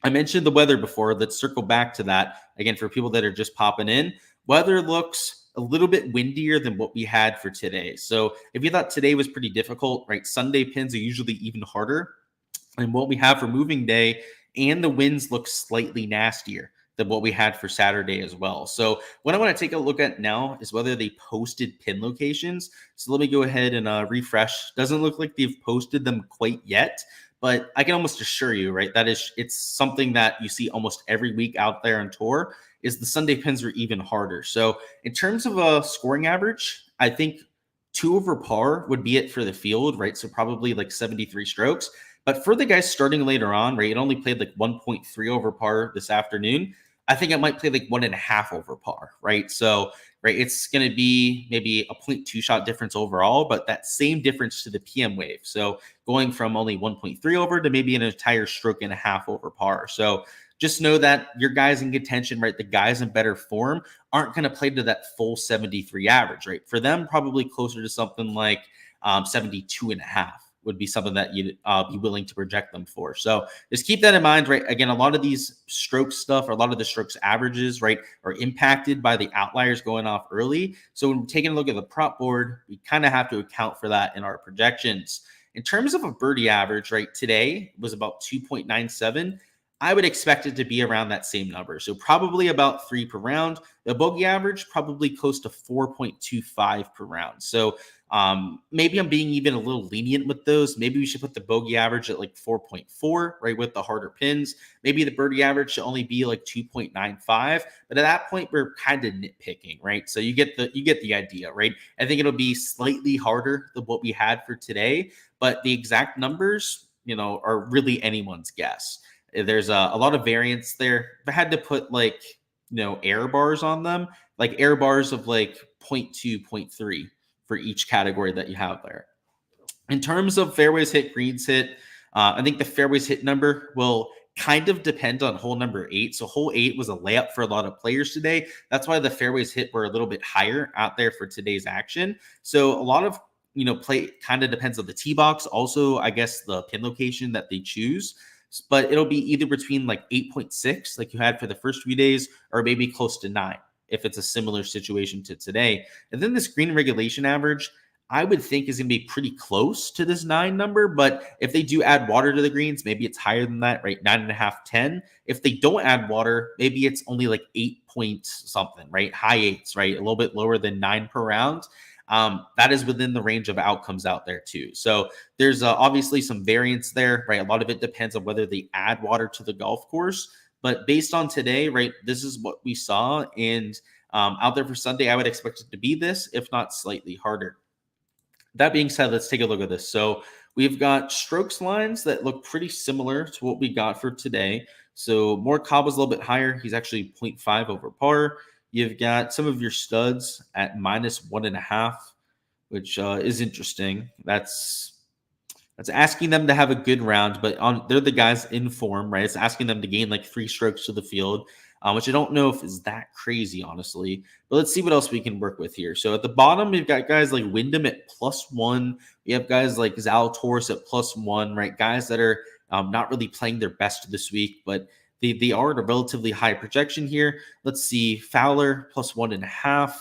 I mentioned the weather before. Let's circle back to that again for people that are just popping in. Weather looks a little bit windier than what we had for today. So if you thought today was pretty difficult, right? Sunday pins are usually even harder. And what we have for moving day and the winds look slightly nastier than what we had for Saturday as well. So what I want to take a look at now is whether they posted pin locations. So let me go ahead and refresh. Doesn't look like they've posted them quite yet, but I can almost assure you, right, that it's something that you see almost every week out there on tour is the Sunday pins are even harder. So in terms of a scoring average, I think 2 over par would be it for the field, right? So probably like 73 strokes. But for the guys starting later on, right, it only played like 1.3 over par this afternoon. I think it might play like 1.5 over par, right? So, right, it's going to be maybe a 0.2 shot difference overall, but that same difference to the PM wave. So going from only 1.3 over to maybe an entire stroke and a half over par. So just know that your guys in contention, right, the guys in better form aren't going to play to that full 73 average, right? For them, probably closer to something like 72 and a half would be something that you'd be willing to project them for. So just keep that in mind, right? Again, a lot of these stroke stuff or a lot of the strokes averages, right, are impacted by the outliers going off early. So when we're taking a look at the prop board, we kind of have to account for that in our projections. In terms of a birdie average, right, today was about 2.97. I would expect it to be around that same number. So probably about 3 per round. The bogey average, probably close to 4.25 per round. So maybe I'm being even a little lenient with those. Maybe we should put the bogey average at like 4.4, right, with the harder pins. Maybe the birdie average should only be like 2.95. But at that point, we're kind of nitpicking, right? So you get the idea, right? I think it'll be slightly harder than what we had for today, but the exact numbers, are really anyone's guess. There's a lot of variance there. If I had to put like, air bars on them, like air bars of like 0.2, 0.3 for each category that you have there. In terms of fairways hit, greens hit, I think the fairways hit number will kind of depend on hole number 8. So hole 8 was a layup for a lot of players today. That's why the fairways hit were a little bit higher out there for today's action. So a lot of play kind of depends on the tee box. Also, I guess the pin location that they choose. But it'll be either between like 8.6, like you had for the first few days, or maybe close to 9, if it's a similar situation to today. And then this green regulation average, I would think is going to be pretty close to this 9 number. But if they do add water to the greens, maybe it's higher than that, right? 9.5, 10. If they don't add water, maybe it's only like 8 points something, right? High eights, right? A little bit lower than 9 per round. That is within the range of outcomes out there too. So there's obviously some variance there, right? A lot of it depends on whether they add water to the golf course. But based on today, right, this is what we saw. And out there for Sunday, I would expect it to be this, if not slightly harder. That being said, let's take a look at this. So we've got strokes lines that look pretty similar to what we got for today. So Morikawa's a little bit higher. He's actually 0.5 over par. You've got some of your studs at -1.5, which is interesting. That's asking them to have a good round, but they're the guys in form, right? It's asking them to gain like 3 strokes to the field, which I don't know if is that crazy, honestly. But let's see what else we can work with here. So at the bottom, we've got guys like Wyndham at +1. We have guys like Zalatoris at +1, right? Guys that are not really playing their best this week, but they are at a relatively high projection here. Let's see, Fowler +1.5.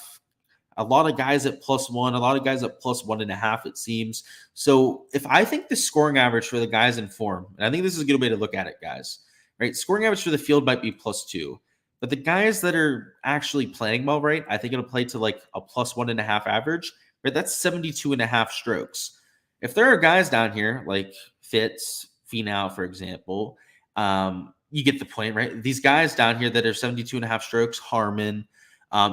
A lot of guys at +1, a lot of guys at +1.5, it seems. So if I think the scoring average for the guys in form, and I think this is a good way to look at it, guys, right? Scoring average for the field might be +2, but the guys that are actually playing well, right? I think it'll play to like a +1.5 average, right? That's 72.5 strokes. If there are guys down here like Fitz, Finau, for example, you get the point, right? These guys down here that are 72.5 strokes, Harmon,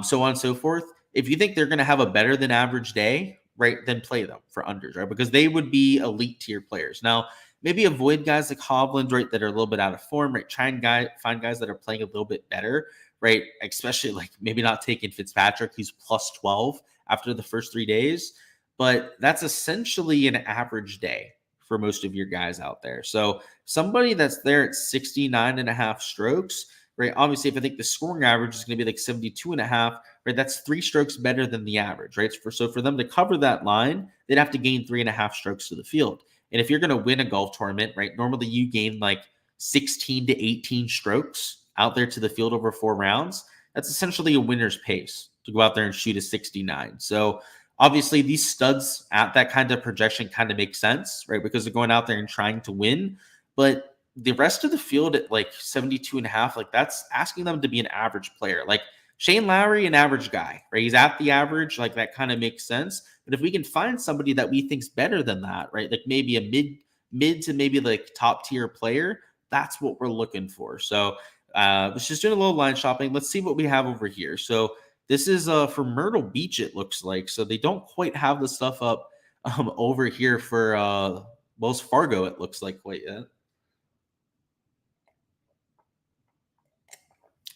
so on and so forth. If you think they're going to have a better than average day, right, then play them for unders, right? Because they would be elite tier players. Now, maybe avoid guys like Hovland, right, that are a little bit out of form, right? Try and find guys that are playing a little bit better, right? Especially like maybe not taking Fitzpatrick, he's +12 after the first 3 days. But that's essentially an average day for most of your guys out there. So somebody that's there at 69.5 strokes, right? Obviously, if I think the scoring average is going to be like 72.5, right? That's 3 strokes better than the average, right? So for them to cover that line, they'd have to gain 3.5 strokes to the field. And if you're going to win a golf tournament, right? Normally you gain like 16 to 18 strokes out there to the field over 4 rounds. That's essentially a winner's pace to go out there and shoot a 69. So obviously these studs at that kind of projection kind of makes sense, right? Because they're going out there and trying to win. But the rest of the field at like 72.5, like that's asking them to be an average player. Like Shane Lowry, an average guy, right? He's at the average, like that kind of makes sense. But if we can find somebody that we think's better than that, right? Like maybe a mid to maybe like top tier player, that's what we're looking for. So let's just do a little line shopping. Let's see what we have over here. So this is for Myrtle Beach, it looks like. So they don't quite have the stuff up over here for Wells Fargo, it looks like, quite yet.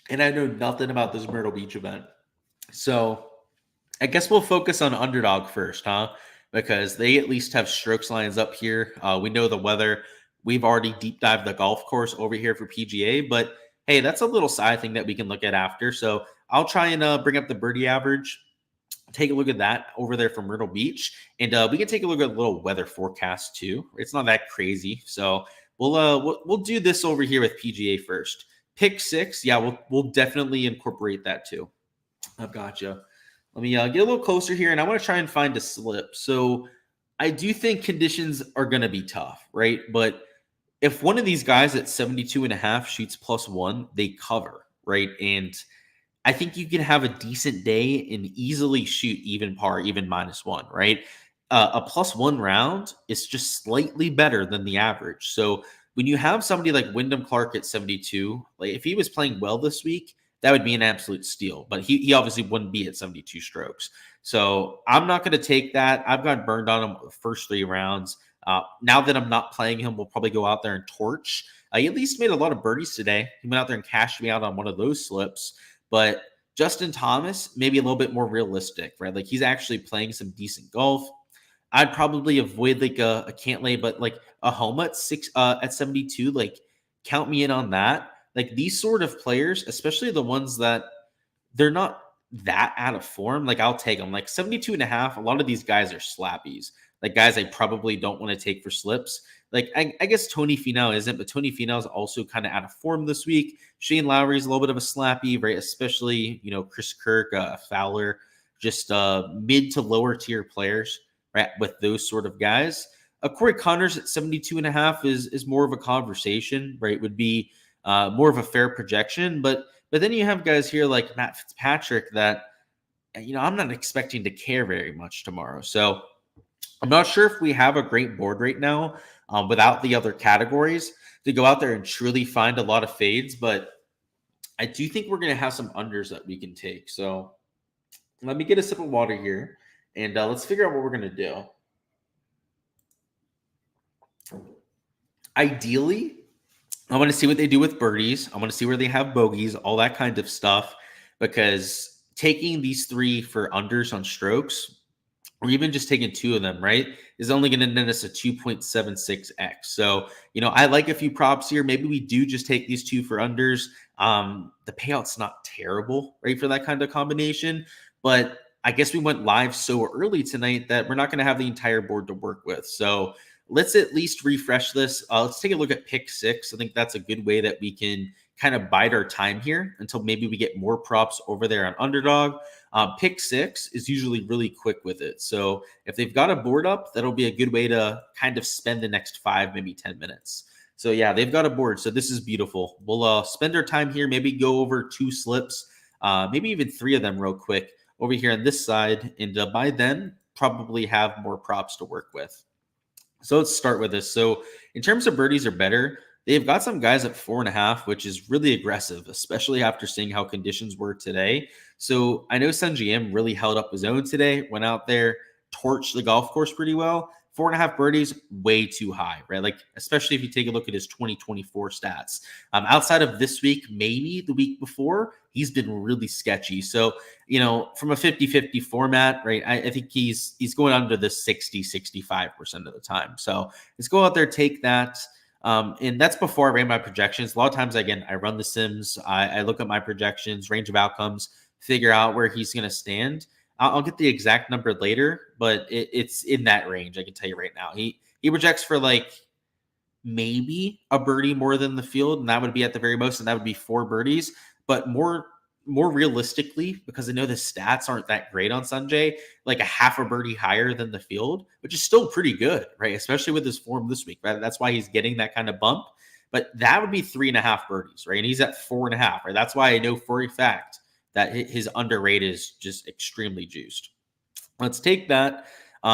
And I know nothing about this Myrtle Beach event. So I guess we'll focus on Underdog first, huh? Because they at least have strokes lines up here. We know the weather. We've already deep dived the golf course over here for PGA, but hey, that's a little side thing that we can look at after. So I'll try and bring up the birdie average. Take a look at that over there from Myrtle Beach, and we can take a look at a little weather forecast too. It's not that crazy, so we'll do this over here with PGA first. Pick 6, yeah, we'll definitely incorporate that too. I've got you. Let me get a little closer here, and I want to try and find a slip. So I do think conditions are going to be tough, right? But if one of these guys at 72.5 shoots +1, they cover, right? And I think you can have a decent day and easily shoot even par, even -1, right? A +1 round is just slightly better than the average. So when you have somebody like Wyndham Clark at 72, like if he was playing well this week, that would be an absolute steal. But he obviously wouldn't be at 72 strokes. So I'm not going to take that. I've got burned on him the first 3 rounds. Now that I'm not playing him, we'll probably go out there and torch. He at least made a lot of birdies today. He went out there and cashed me out on one of those slips. But Justin Thomas, maybe a little bit more realistic, right? Like he's actually playing some decent golf. I'd probably avoid like a Cantlay, but like a Homa at 72, like count me in on that. Like these sort of players, especially the ones that they're not that out of form, like I'll take them. Like 72.5, a lot of these guys are slappies. Like guys I probably don't want to take for slips. Like I guess Tony Finau isn't, but Tony Finau is also kind of out of form this week. Shane Lowry is a little bit of a slappy, right? Especially, Chris Kirk, Fowler, just mid to lower tier players. right? With those sort of guys. Corey Connors at 72.5 is more of a conversation, right? Would be more of a fair projection. But then you have guys here like Matt Fitzpatrick that, I'm not expecting to care very much tomorrow. So I'm not sure if we have a great board right now without the other categories to go out there and truly find a lot of fades. But I do think we're going to have some unders that we can take. So let me get a sip of water here and let's figure out what we're going to do. Ideally, I want to see what they do with birdies. I want to see where they have bogeys, all that kind of stuff, because taking these 3 for unders on strokes, or even just taking 2 of them, right, is only going to net us a 2.76x. So, I like a few props here. Maybe we do just take these 2 for unders. The payout's not terrible, right, for that kind of combination. But I guess we went live so early tonight that we're not going to have the entire board to work with. So let's at least refresh this. Let's take a look at pick 6. I think that's a good way that we can kind of bide our time here until maybe we get more props over there on Underdog. Pick 6 is usually really quick with it. So if they've got a board up, that'll be a good way to kind of spend the next 5, maybe 10 minutes. So yeah, they've got a board. So this is beautiful. We'll spend our time here, maybe go over 2 slips, maybe even 3 of them real quick over here on this side. And by then, probably have more props to work with. So let's start with this. So in terms of birdies or better, they've got some guys at 4.5, which is really aggressive, especially after seeing how conditions were today. So I know Sungjae really held up his own today, went out there, torched the golf course pretty well. 4.5 birdies, way too high, right? Like, especially if you take a look at his 2024 stats. Outside of this week, maybe the week before, he's been really sketchy. So, from a 50-50 format, right, I think he's going under the 60-65% of the time. So let's go out there, take that. And that's before I ran my projections. A lot of times, again, I run the sims. I look at my projections, range of outcomes, figure out where he's going to stand. I'll get the exact number later, but it's in that range. I can tell you right now. He projects for like maybe a birdie more than the field, and that would be at the very most, and that would be 4 birdies. But more realistically, because I know the stats aren't that great on Sungjae, like a half a birdie higher than the field, which is still pretty good, right? Especially with his form this week, right? That's why he's getting that kind of bump. But that would be 3.5 birdies, right? And he's at 4.5, right? That's why I know for a fact that his under rate is just extremely juiced. Let's take that. A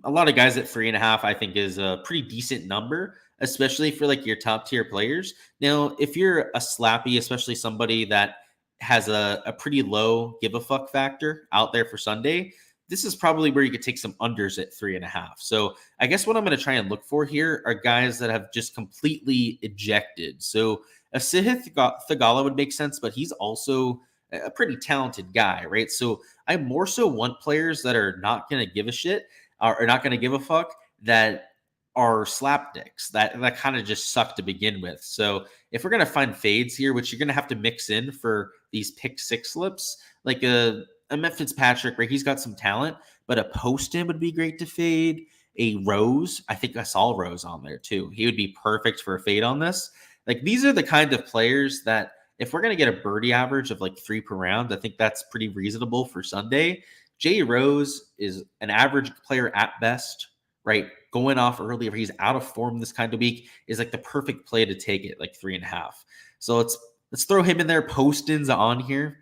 lot of guys at 3.5, I think, is a pretty decent number, especially for like your top tier players. Now, if you're a slappy, especially somebody that has a pretty low give a fuck factor out there for Sunday, this is probably where you could take some unders at 3.5. So I guess what I'm going to try and look for here are guys that have just completely ejected. So a Sahith Thagala would make sense, but he's also a pretty talented guy, right? So I more so want players that are not going to give a shit or not going to give a fuck, that are slapdicks, that kind of just suck to begin with. So if we're going to find fades here, which you're going to have to mix in for these pick 6 slips, like a Matt Fitzpatrick, right? He's got some talent, but a Poston would be great to fade. A Rose, I think I saw Rose on there too. He would be perfect for a fade on this. Like, these are the kind of players that, if we're going to get a birdie average of like 3 per round, I think that's pretty reasonable for Sunday. Jay Rose is an average player at best, right? Going off early, if he's out of form this kind of week, is like the perfect play to take it, like 3.5. So let's throw him in there. Poston's on here.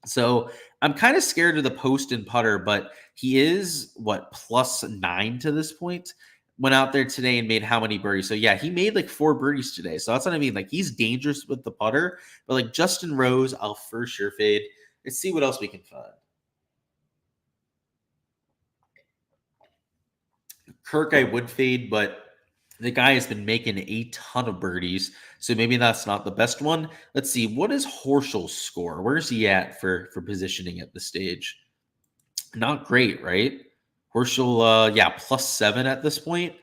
So I'm kind of scared of the Poston putter, but he is +9 to this point. Went out there today and made how many birdies? So yeah, he made like 4 birdies today. So that's what I mean. Like, he's dangerous with the putter, but like Justin Rose, I'll for sure fade. Let's see what else we can find. Kirk, I would fade, but the guy has been making a ton of birdies, so maybe that's not the best one. Let's see. What is Horschel's score? Where's he at for positioning at the stage? Not great, right? Horschel, yeah, +7 at this point.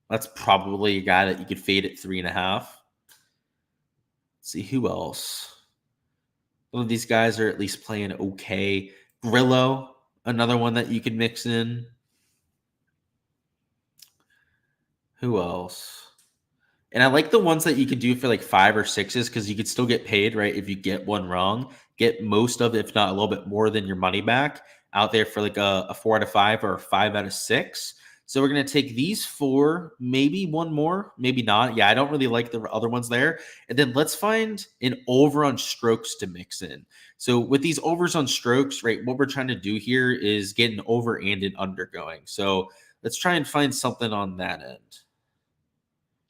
That's probably a guy that you could fade at 3.5. Let's see who else. Some of these guys are at least playing okay. Grillo, another one that you could mix in. Who else? And I like the ones that you could do for like 5 or 6s, because you could still get paid, right? If you get one wrong, get most of, if not a little bit more than your money back. out there for like a 4 out of 5 or a 5 out of 6. So we're going to take these 4, maybe one more, maybe not. Yeah, I don't really like the other ones there. And then let's find an over on strokes to mix in. So with these overs on strokes, right, what we're trying to do here is get an over and an under going. So let's try and find something on that end.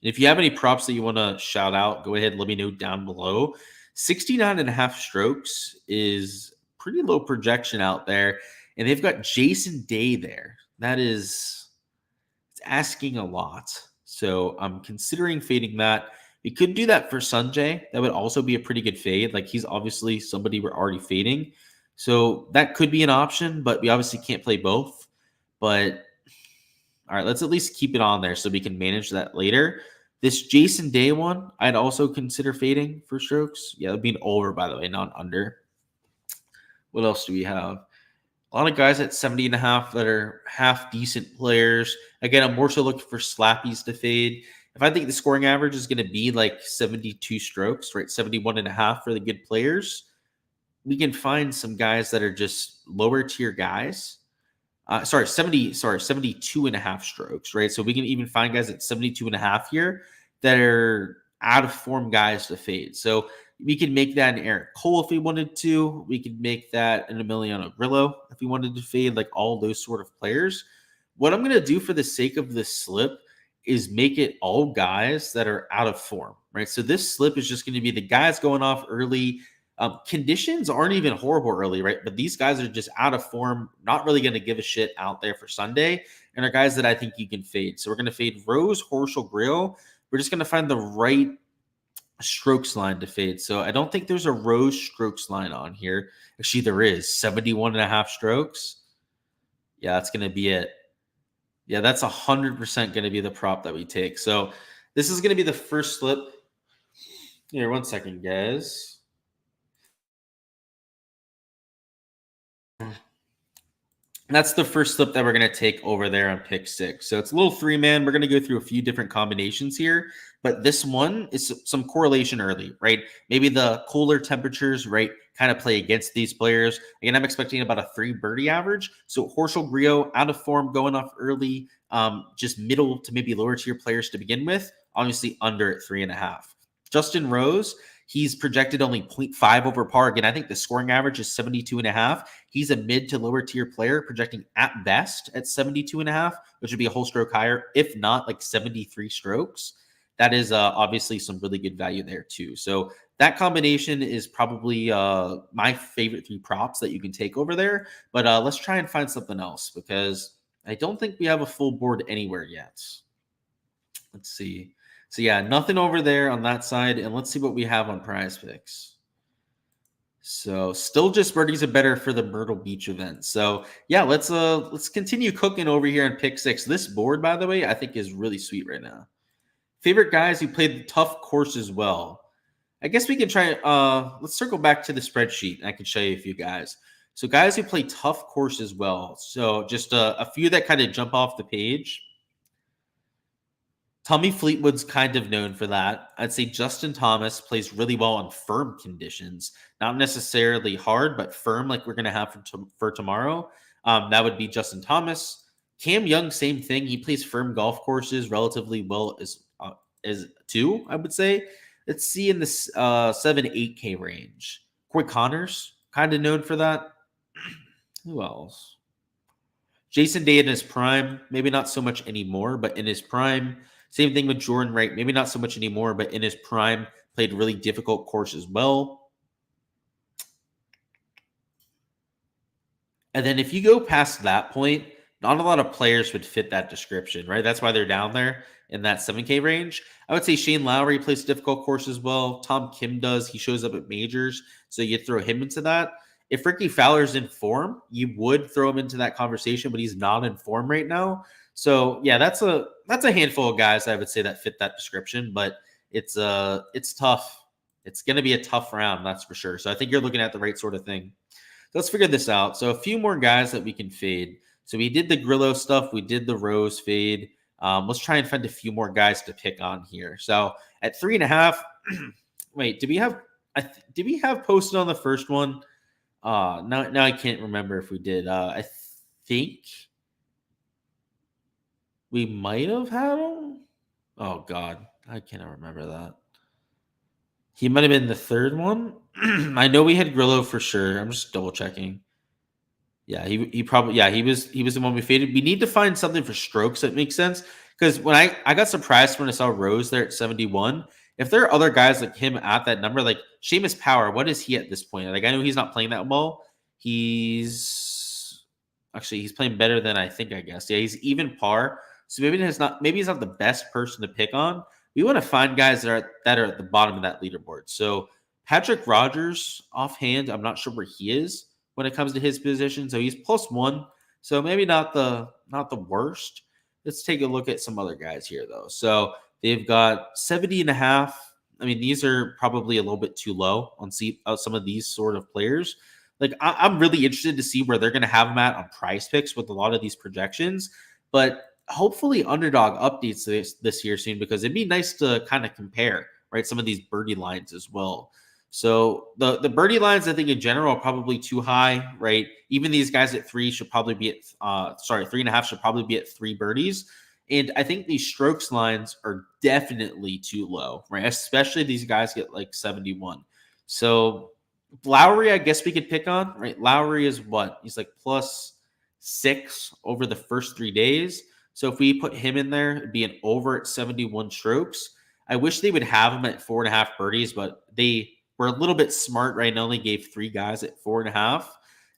If you have any props that you want to shout out, go ahead and let me know down below. 69.5 strokes is pretty low projection out there. And they've got Jason Day there. That is, it's asking a lot. So I'm considering fading that. We could do that for Sanjay. That would also be a pretty good fade. Like, he's obviously somebody we're already fading. So that could be an option, but we obviously can't play both. But all right, let's at least keep it on there so we can manage that later. This Jason Day one, I'd also consider fading for strokes. Yeah, it would be an over, by the way, not under. What else do we have? A lot of guys at 70.5 that are half decent players. Again, I'm more so looking for slappies to fade. If I think the scoring average is going to be like 72 strokes, right, 71.5 for the good players, we can find some guys that are just lower tier guys. 72.5 strokes, right? So we can even find guys at 72.5 here that are out of form guys to fade. So we can make that an Eric Cole if we wanted to. We could make that an Emiliano Grillo if we wanted to fade, like all those sort of players. What I'm going to do for the sake of this slip is make it all guys that are out of form, right? So this slip is just going to be the guys going off early. Conditions aren't even horrible early, right? But these guys are just out of form, not really going to give a shit out there for Sunday, and are guys that I think you can fade. So we're going to fade Rose, Horschel, Grill. We're just going to find the right strokes line to fade. So I don't think there's a Rose strokes line on here. Actually, there is 71.5 strokes. Yeah, that's going to be it. Yeah, that's 100% going to be the prop that we take. So this is going to be the first slip. Here, 1 second, guys. And that's the first slip that we're going to take over there on pick 6. So it's a little 3-man. We're going to go through a few different combinations here, but this one is some correlation early, right? Maybe the cooler temperatures, right, kind of play against these players. Again, I'm expecting about a 3 birdie average. So Horschel, Griot, out of form, going off early, just middle to maybe lower tier players to begin with, obviously under at 3.5. Justin Rose, he's projected only 0.5 over par. Again, I think the scoring average is 72.5. He's a mid to lower tier player, projecting at best at 72.5, which would be a whole stroke higher, if not like 73 strokes. That is obviously some really good value there too. So that combination is probably my favorite 3 props that you can take over there. But let's try and find something else, because I don't think we have a full board anywhere yet. Let's see. So yeah, nothing over there on that side. And let's see what we have on Prize Picks. So still just birdies are better for the Myrtle Beach event. So yeah, let's continue cooking over here on pick 6. This board, by the way, I think is really sweet right now. Favorite guys who played the tough course as well. I guess we can try. Let's circle back to the spreadsheet. I can show you a few guys. So guys who play tough course as well. So just a few that kind of jump off the page. Tommy Fleetwood's kind of known for that. I'd say Justin Thomas plays really well on firm conditions, not necessarily hard, but firm, like we're going to have for tomorrow. That would be Justin Thomas. Cam Young, same thing. He plays firm golf courses relatively well as too, I would say. Let's see in this 7-8K range. Corey Connors, kind of known for that. Who else? Jason Day in his prime, maybe not so much anymore, but in his prime. Same thing with Jordan Wright. Maybe not so much anymore, but in his prime, played really difficult course as well. And then if you go past that point, not a lot of players would fit that description, right? That's why they're down there in that 7K range. I would say Shane Lowry plays difficult course as well. Tom Kim does. He shows up at majors, so you throw him into that. If Ricky Fowler's in form, you would throw him into that conversation, but he's not in form right now. So yeah, that's a handful of guys I would say that fit that description, but it's tough. It's going to be a tough round, that's for sure. So I think you're looking at the right sort of thing. So let's figure this out. So a few more guys that we can fade. So we did the Grillo stuff. We did the Rose fade. Let's try and find a few more guys to pick on here. So at 3.5, wait, did we have posted on the first one? Now I can't remember if we did. I think we might have had him. Oh God, I cannot remember that. He might have been the third one. I know we had Grillo for sure. I'm just double checking. Yeah, he probably he was the one we faded. We need to find something for strokes that makes sense because when I got surprised when I saw Rose there at 71. If there are other guys like him at that number, like Seamus Power, what is he at this point? Like I know he's not playing that well. He's playing better than I think. I guess yeah, he's even par. So maybe he's not the best person to pick on. We want to find guys that are at the bottom of that leaderboard. So Patrick Rogers, offhand, I'm not sure where he is when it comes to his position. So he's +1. So maybe not the worst. Let's take a look at some other guys here though. So they've got 70.5. I mean, these are probably a little bit too low on some of these sort of players. Like I'm really interested to see where they're going to have them at on Prize Picks with a lot of these projections. But hopefully, Underdog updates this year soon because it'd be nice to kind of compare, right? Some of these birdie lines as well. So the birdie lines, I think in general, are probably too high, right? Even these guys at 3 should probably be at 3.5 should probably be at 3 birdies. And I think these strokes lines are definitely too low, right? Especially these guys get like 71. So Lowry, I guess we could pick on, right? Lowry is what? He's like +6 over the first 3 days. So if we put him in there, it'd be an over at 71 strokes. I wish they would have him at 4.5 birdies, but they were a little bit smart, right? And only gave 3 guys at 4.5.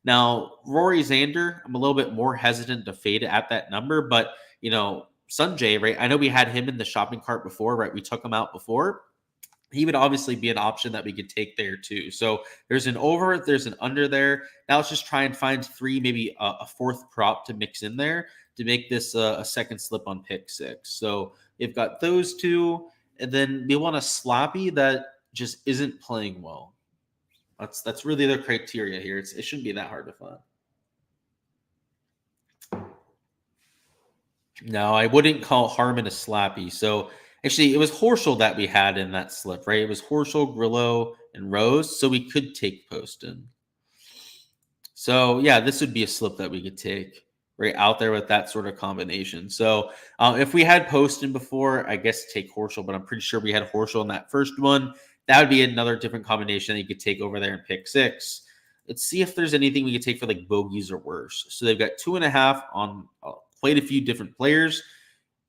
Now, Rory Xander, I'm a little bit more hesitant to fade it at that number, but Sanjay, right? I know we had him in the shopping cart before, right? We took him out before. He would obviously be an option that we could take there too. So there's an over, there's an under there. Now let's just try and find 3, maybe a fourth prop to mix in there to make this a second slip on pick 6. So we've got those 2, and then we want a sloppy that just isn't playing well. That's really the criteria here. It shouldn't be that hard to find. No, I wouldn't call Harmon a slappy. So actually, it was Horschel that we had in that slip, right? It was Horschel, Grillo, and Rose. So we could take Poston. So yeah, this would be a slip that we could take right out there with that sort of combination. So if we had Poston before, I guess take Horschel, but I'm pretty sure we had Horschel in that first one. That would be another different combination that you could take over there and pick 6. Let's see if there's anything we could take for like bogeys or worse. So they've got 2.5 on quite a few different players.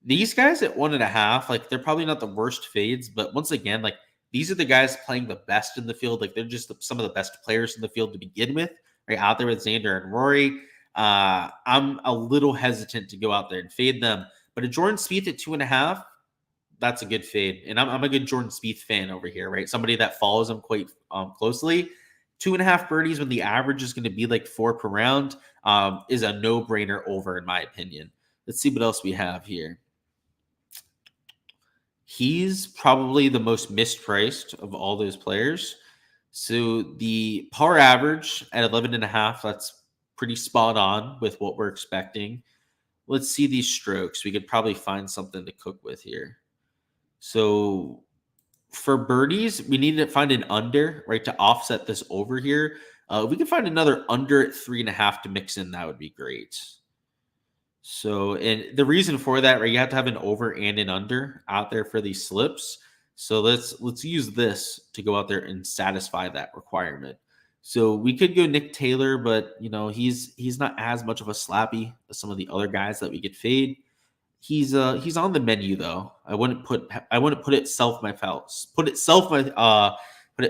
These guys at 1.5, like they're probably not the worst fades, but once again, like these are the guys playing the best in the field. Like they're just some of the best players in the field to begin with, right? Out there with Xander and Rory. I'm a little hesitant to go out there and fade them, but a Jordan Spieth at 2.5, that's a good fade. And I'm a good Jordan Spieth fan over here, right? Somebody that follows him quite closely. 2.5 birdies when the average is going to be like 4 per round is a no-brainer over, in my opinion. Let's see what else we have here. He's probably the most mispriced of all those players. So the par average at 11.5, that's pretty spot on with what we're expecting. Let's see these strokes. We could probably find something to cook with here. So for birdies, we need to find an under, right, to offset this over here. We can find another under at 3.5 to mix in. That would be great. So, and the reason for that, right, you have to have an over and an under out there for these slips. So let's use this to go out there and satisfy that requirement. So we could go Nick Taylor, but he's not as much of a slappy as some of the other guys that we could fade. He's on the menu though. I wouldn't put it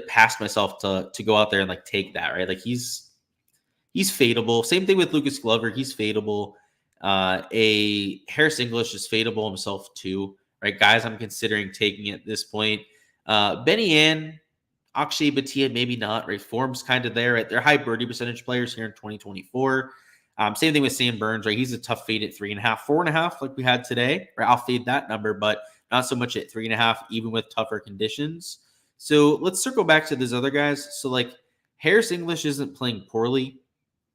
past myself to go out there and like take that, right? Like he's fadeable. Same thing with Lucas Glover. He's fadeable. A Harris English is fadeable himself too, right? Guys, I'm considering taking at this point. Benny Ann, Akshay Bhatia, maybe not, right? Form's kind of there, right? They're high birdie percentage players here in 2024. Same thing with Sam Burns, right? He's a tough fade at 3.5, 4.5, like we had today, right? I'll fade that number, but not so much at 3.5, even with tougher conditions. So let's circle back to those other guys. So like Harris English isn't playing poorly.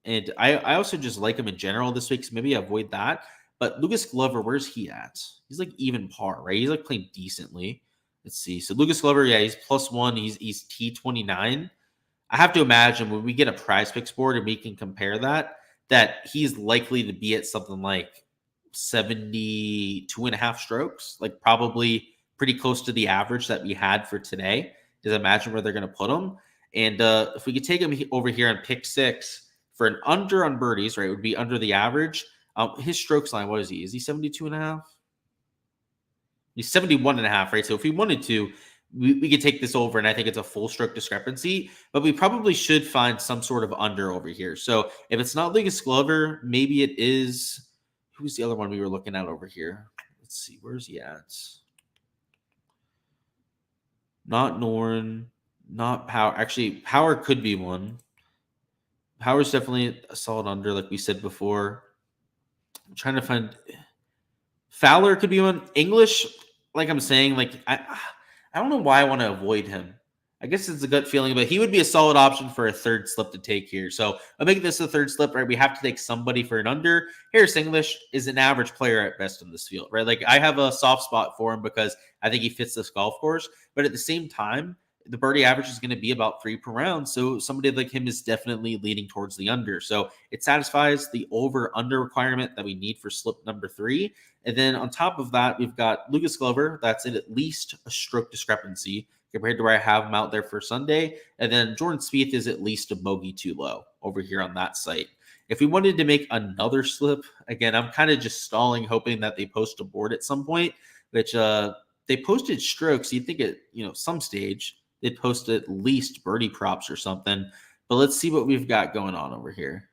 And I also just like him in general this week, so maybe avoid that. But Lucas Glover, where's he at? He's like even par, right? He's like playing decently. Let's see. So Lucas Glover, yeah, he's +1. He's T29. I have to imagine when we get a prize picks board and we can compare that he's likely to be at something like 72.5 strokes, like probably pretty close to the average that we had for today. Is imagine where they're going to put him. And if we could take him over here on pick 6 for an under on birdies, right, it would be under the average. His strokes line, what is he? Is he 72.5? He's 71.5, right? So if we wanted to, we could take this over, and I think it's a full stroke discrepancy, but we probably should find some sort of under over here. So if it's not Lucas Glover, maybe it is. Who's the other one we were looking at over here? Let's see. Where's he at? Not Norn, not Power. Actually, Power could be one. Power's definitely a solid under, like we said before. I'm trying to find. Fowler could be one. English, like I'm saying, like I don't know why I want to avoid him. I guess it's a gut feeling, but he would be a solid option for a third slip to take here. So I'll make this a third slip, right? We have to take somebody for an under. Harris English is an average player at best in this field, right? Like I have a soft spot for him because I think he fits this golf course. But at the same time, the birdie average is going to be about 3 per round. So somebody like him is definitely leaning towards the under. So it satisfies the over-under requirement that we need for slip number 3. And then on top of that, we've got Lucas Glover. That's at least a stroke discrepancy compared to where I have him out there for Sunday. And then Jordan Spieth is at least a bogey too low over here on that site. If we wanted to make another slip, again, I'm kind of just stalling, hoping that they post a board at some point, which they posted strokes. You'd think at some stage they'd post at least birdie props or something. But let's see what we've got going on over here.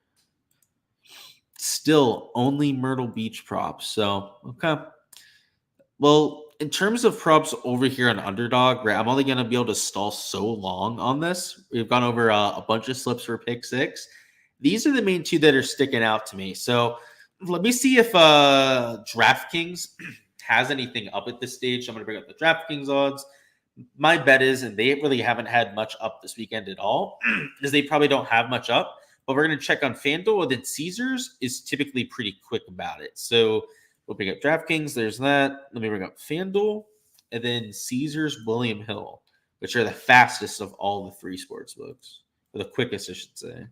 Still only Myrtle Beach props. So, okay. Well, in terms of props over here on Underdog, right, I'm only going to be able to stall so long on this. We've gone over a bunch of slips for pick 6. These are the main 2 that are sticking out to me. So let me see if DraftKings has anything up at this stage. I'm going to bring up the DraftKings odds. My bet is, and they really haven't had much up this weekend at all, is they probably don't have much up. But we're going to check on FanDuel, and then Caesars is typically pretty quick about it. So we'll bring up DraftKings. There's that. Let me bring up FanDuel, and then Caesars, William Hill, which are the fastest of all the 3 sports books, or the quickest, I should say.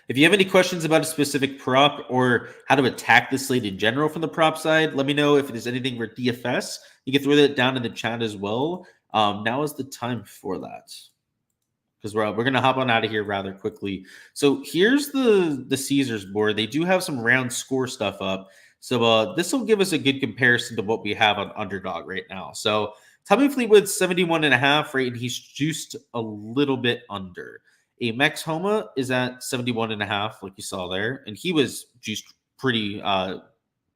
If you have any questions about a specific prop or how to attack the slate in general from the prop side, let me know. If there's anything for DFS, you can throw that down in the chat as well. Now is the time for that, because we're going to hop on out of here rather quickly. So here's the Caesars board. They do have some round score stuff up. So this will give us a good comparison to what we have on Underdog right now. So Tommy Fleetwood's 71.5, right? And he's juiced a little bit under. A Max Homa is at 71.5, like you saw there. And he was juiced pretty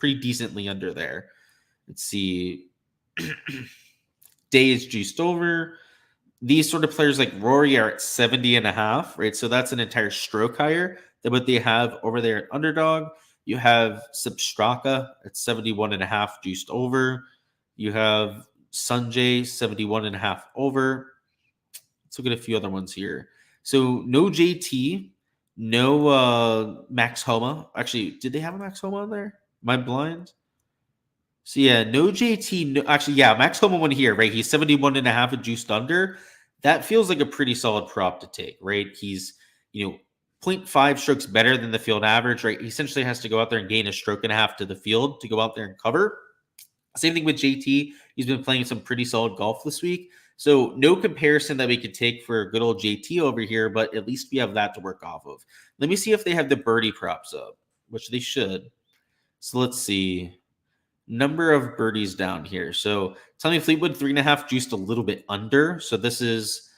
decently under there. Let's see. Day is juiced over. These sort of players like Rory are at 70.5, right? So that's an entire stroke higher than what they have over there at Underdog. You have Substraka at 71.5 juiced over. You have Sanjay 71.5 over. Let's look at a few other ones here. So no JT, no Max Homa. Actually, did they have a Max Homa on there? Am I blind? So yeah, no JT. No, actually, yeah, Max Homa one here, right? He's 71.5 and juiced under. That feels like a pretty solid prop to take, right? He's 0.5 strokes better than the field average, right? He essentially has to go out there and gain a stroke and a half to the field to go out there and cover. Same thing with JT. He's been playing some pretty solid golf this week. So no comparison that we could take for good old JT over here, but at least we have that to work off of. Let me see if they have the birdie props up, which they should. So let's see. Number of birdies down here. So Tommy Fleetwood, 3.5 juiced a little bit under. So this is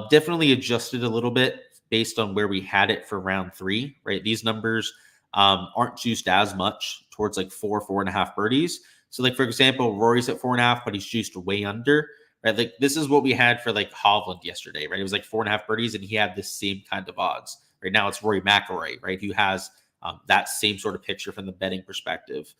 definitely adjusted a little bit based on where we had it for round 3, right? These numbers aren't juiced as much towards like 4.5 birdies. So like, for example, Rory's at 4.5, but he's juiced way under, right? Like this is what we had for like Hovland yesterday, right? It was like 4.5 birdies and he had the same kind of odds. Right now it's Rory McIlroy, right? Who has that same sort of picture from the betting perspective.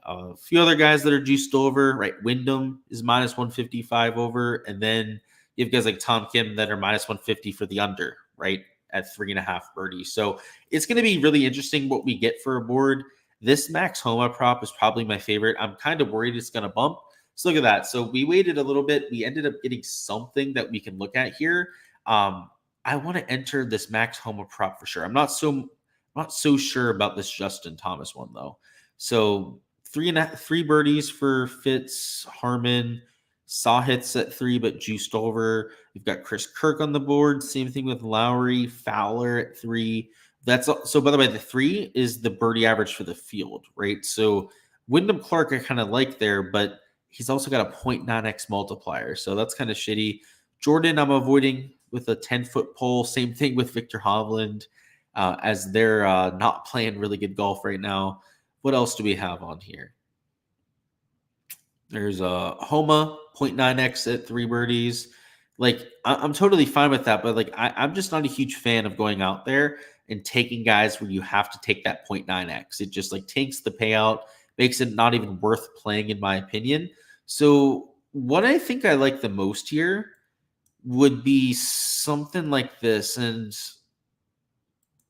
A few other guys that are juiced over, right? Wyndham is minus 155 over. And then you have guys like Tom Kim that are minus 150 for the under, right? At 3.5 birdies. So it's going to be really interesting what we get for a board. This Max Homa prop is probably my favorite. I'm kind of worried it's going to bump, So look at that. So we waited a little bit. We ended up getting something that we can look at here. I want to enter this Max Homa prop for sure. I'm not so sure about this Justin Thomas one though. So three birdies for Fitz, Harmon, Saw hits at 3, but juiced over. We've got Chris Kirk on the board. Same thing with Lowry, Fowler at 3. That's so. By the way, the 3 is the birdie average for the field, right? So Wyndham Clark I kind of like there, but he's also got a 0.9x multiplier, so that's kind of shitty. Jordan, I'm avoiding with a 10-foot pole. Same thing with Victor Hovland, as they're not playing really good golf right now. What else do we have on here? There's a Homa 0.9x at 3 birdies. Like I'm totally fine with that, but like I'm just not a huge fan of going out there and taking guys where you have to take that 0.9x. It just like tanks the payout, makes it not even worth playing in my opinion. So what I think I like the most here would be something like this. And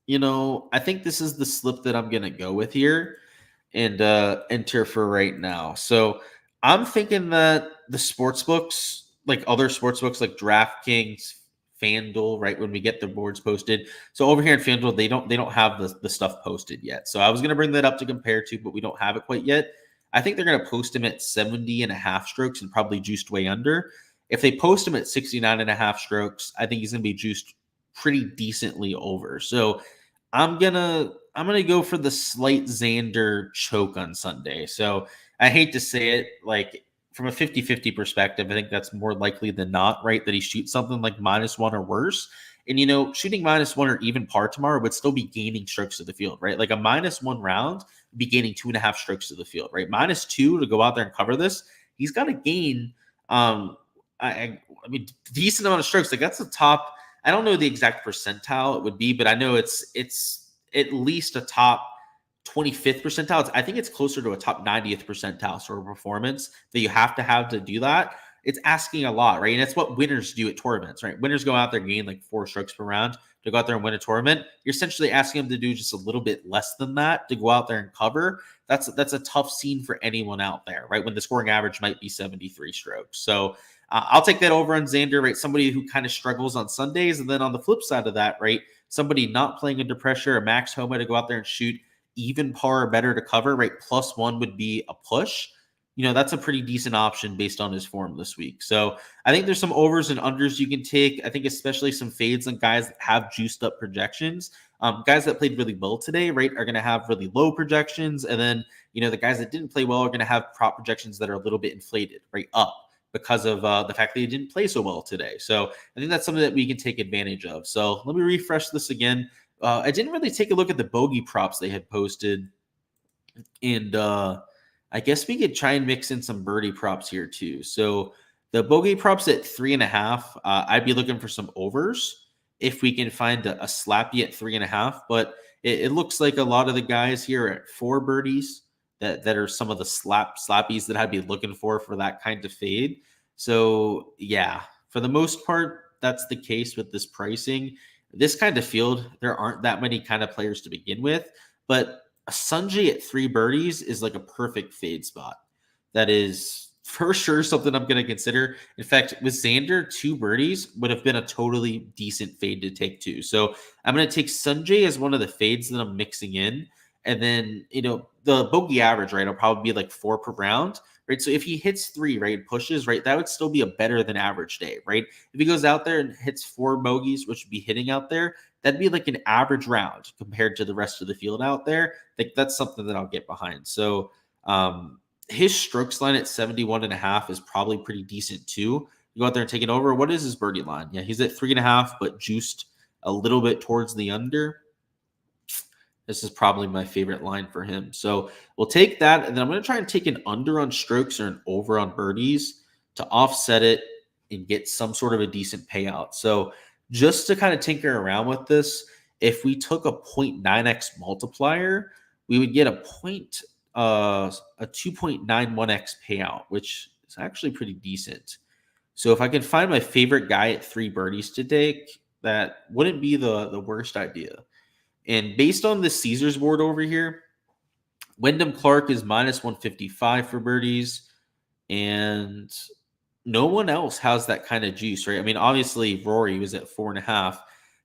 I think this is the slip that I'm gonna go with here and enter for right now. So I'm thinking that the sports books, like other sports books like DraftKings, FanDuel, right, when we get the boards posted. So over here in FanDuel, they don't have the stuff posted yet. So I was gonna bring that up to compare to, but we don't have it quite yet. I think they're gonna post him at 70.5 strokes and probably juiced way under. If they post him at 69.5 strokes, I think he's gonna be juiced pretty decently over. So I'm gonna go for the slight Xander choke on Sunday. So I hate to say it, like from a 50-50 perspective, I think that's more likely than not, right? That he shoots something like -1 or worse. And shooting -1 or even par tomorrow would still be gaining strokes to the field, right? Like a -1 round would be gaining 2.5 strokes to the field, right? -2 to go out there and cover this, he's got to gain I mean decent amount of strokes. Like that's the top. I don't know the exact percentile it would be, but I know it's at least a top 25th percentile. I think it's closer to a top 90th percentile sort of performance that you have to do that. It's asking a lot, right? And it's what winners do at tournaments, right? Winners go out there and gain like 4 strokes per round to go out there and win a tournament. You're essentially asking them to do just a little bit less than that to go out there and cover. That's a tough scene for anyone out there, right? When the scoring average might be 73 strokes. So I'll take that over on Xander, right? Somebody who kind of struggles on Sundays. And then on the flip side of that, right? Somebody not playing under pressure, a Max Homa to go out there and shoot even par or better to cover, right? +1 would be a push. That's a pretty decent option based on his form this week. So I think there's some overs and unders you can take. I think especially some fades on guys that have juiced up projections. Guys that played really well today, right, are going to have really low projections. And then, the guys that didn't play well are going to have prop projections that are a little bit inflated, right, up because of the fact that he didn't play so well today. So I think that's something that we can take advantage of. So let me refresh this again. I didn't really take a look at the bogey props they had posted. And I guess we could try and mix in some birdie props here too. So the bogey props at 3.5, I'd be looking for some overs if we can find a slappy at 3.5. But it looks like a lot of the guys here are at 4 birdies that are some of the slappies that I'd be looking for that kind of fade. So yeah, for the most part, that's the case with this pricing. This kind of field, there aren't that many kind of players to begin with, but a Sanjay at 3 birdies is like a perfect fade spot. That is for sure something I'm going to consider. In fact, with Xander, 2 birdies would have been a totally decent fade to take too. So I'm going to take Sanjay as one of the fades that I'm mixing in. And then, the bogey average, right, will probably be like 4 per round, right? So if he hits 3, right, pushes, right, that would still be a better than average day, right? If he goes out there and hits 4 bogeys, which would be hitting out there, that'd be like an average round compared to the rest of the field out there. Like that's something that I'll get behind. So his strokes line at 71.5 is probably pretty decent too. You go out there and take it over. What is his birdie line? Yeah, he's at 3.5, but juiced a little bit towards the under. This is probably my favorite line for him. So we'll take that, and then I'm going to try and take an under on strokes or an over on birdies to offset it and get some sort of a decent payout. So just to kind of tinker around with this, if we took a 0.9x multiplier, we would get a 2.91x payout, which is actually pretty decent. So if I can find my favorite guy at 3 birdies to take, that wouldn't be the worst idea. And based on the Caesars board over here, Wyndham Clark is -155 for birdies. And no one else has that kind of juice, right? I mean, obviously Rory was at 4.5,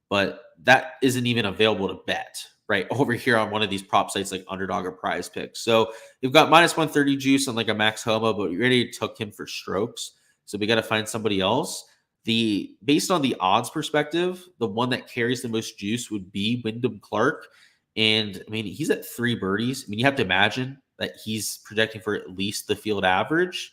but that isn't even available to bet, right? Over here on one of these prop sites like Underdog or Prize Picks. So you've got minus 130 juice on like a Max Homa, but we already took him for strokes. So we got to find somebody else. Based on the odds perspective, the one that carries the most juice would be Wyndham Clark. And I mean, he's at 3 birdies. I mean, you have to imagine that he's projecting for at least the field average.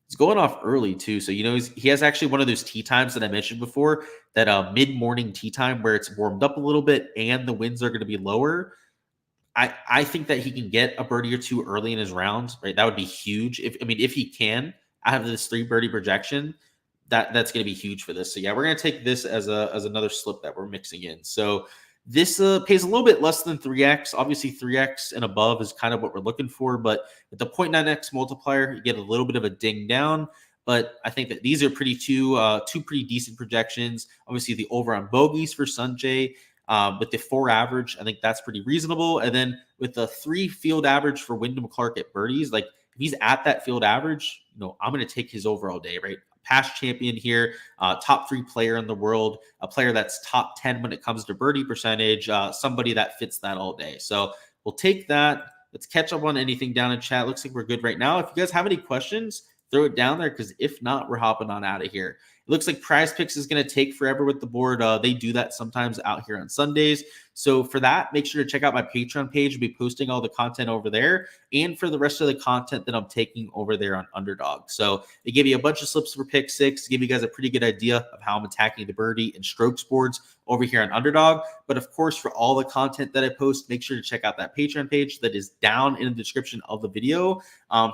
He's going off early too, so he has actually one of those tee times that I mentioned before, that mid-morning tee time where it's warmed up a little bit and the winds are going to be lower. I think that he can get a birdie or two early in his round, right? That would be huge. If he can out of this 3 birdie projection, that's going to be huge for this. So yeah, we're going to take this as another slip that we're mixing in. So this pays a little bit less than 3x. Obviously, 3x and above is kind of what we're looking for. But at the 0.9x multiplier, you get a little bit of a ding down. But I think that these are two pretty decent projections. Obviously, the over on bogeys for Sanjay, with the 4 average, I think that's pretty reasonable. And then with the 3 field average for Wyndham Clark at birdies, like if he's at that field average, I'm going to take his over all day, right? Past champion here, top 3 player in the world, a player that's top 10 when it comes to birdie percentage, somebody that fits that all day. So we'll take that. Let's catch up on anything down in chat. Looks like we're good right now. If you guys have any questions, throw it down there, because if not, we're hopping on out of here. It looks like Prize Picks is going to take forever with the board. They do that sometimes out here on Sundays. So for that, make sure to check out my Patreon page. I'll be posting all the content over there, and for the rest of the content that I'm taking over there on Underdog. So they give you a bunch of slips for pick 6, give you guys a pretty good idea of how I'm attacking the birdie and strokes boards over here on Underdog. But of course, for all the content that I post, make sure to check out that Patreon page that is down in the description of the video,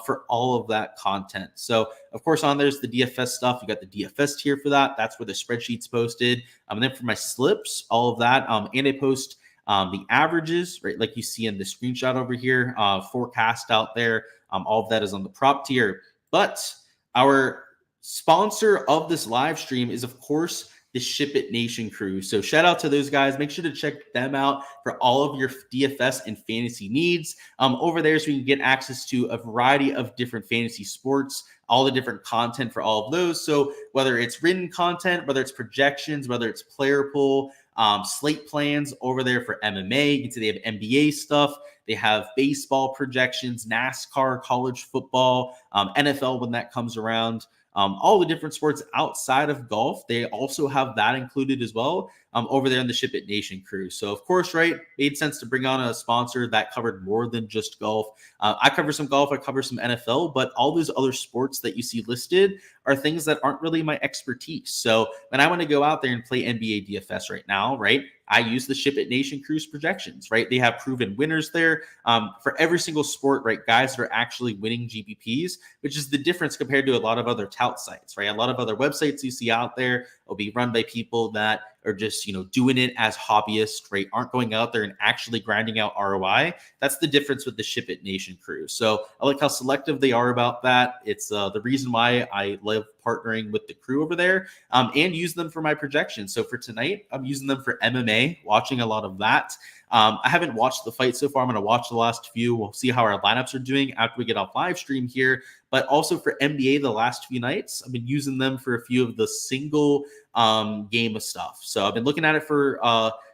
for all of that content. So of course, on there's the DFS stuff. You got the DFS tier for that. That's where the spreadsheet's posted. And then for my slips, all of that, and I post the averages, right, like you see in the screenshot over here, forecast out there. All of that is on the prop tier. But our sponsor of this live stream is, of course, the Ship It Nation crew. So shout out to those guys. Make sure to check them out for all of your DFS and fantasy needs over there, so you can get access to a variety of different fantasy sports, all the different content for all of those. So whether it's written content, whether it's projections, whether it's player pool, slate plans over there for MMA. You can see they have NBA stuff. They have baseball projections, NASCAR, college football, NFL when that comes around. All the different sports outside of golf, they also have that included as well, over there in the Ship It Nation crew. So of course, right, made sense to bring on a sponsor that covered more than just golf. I cover some golf, I cover some NFL, but all those other sports that you see listed are things that aren't really my expertise. So when I want to go out there and play NBA DFS right now, right, I use the Ship It Nation Cruise projections, right? They have proven winners there for every single sport, right? Guys that are actually winning GPPs, which is the difference compared to a lot of other tout sites, right? A lot of other websites you see out there will be run by people that are just, doing it as hobbyists, right? Aren't going out there and actually grinding out ROI. That's the difference with the Ship It Nation crew. So I like how selective they are about that. It's the reason why I love partnering with the crew over there, and use them for my projections. So for tonight, I'm using them for MMA, watching a lot of that. I haven't watched the fight so far. I'm going to watch the last few. We'll see how our lineups are doing after we get off live stream here. But also for NBA, the last few nights, I've been using them for a few of the single game of stuff. So I've been looking at it for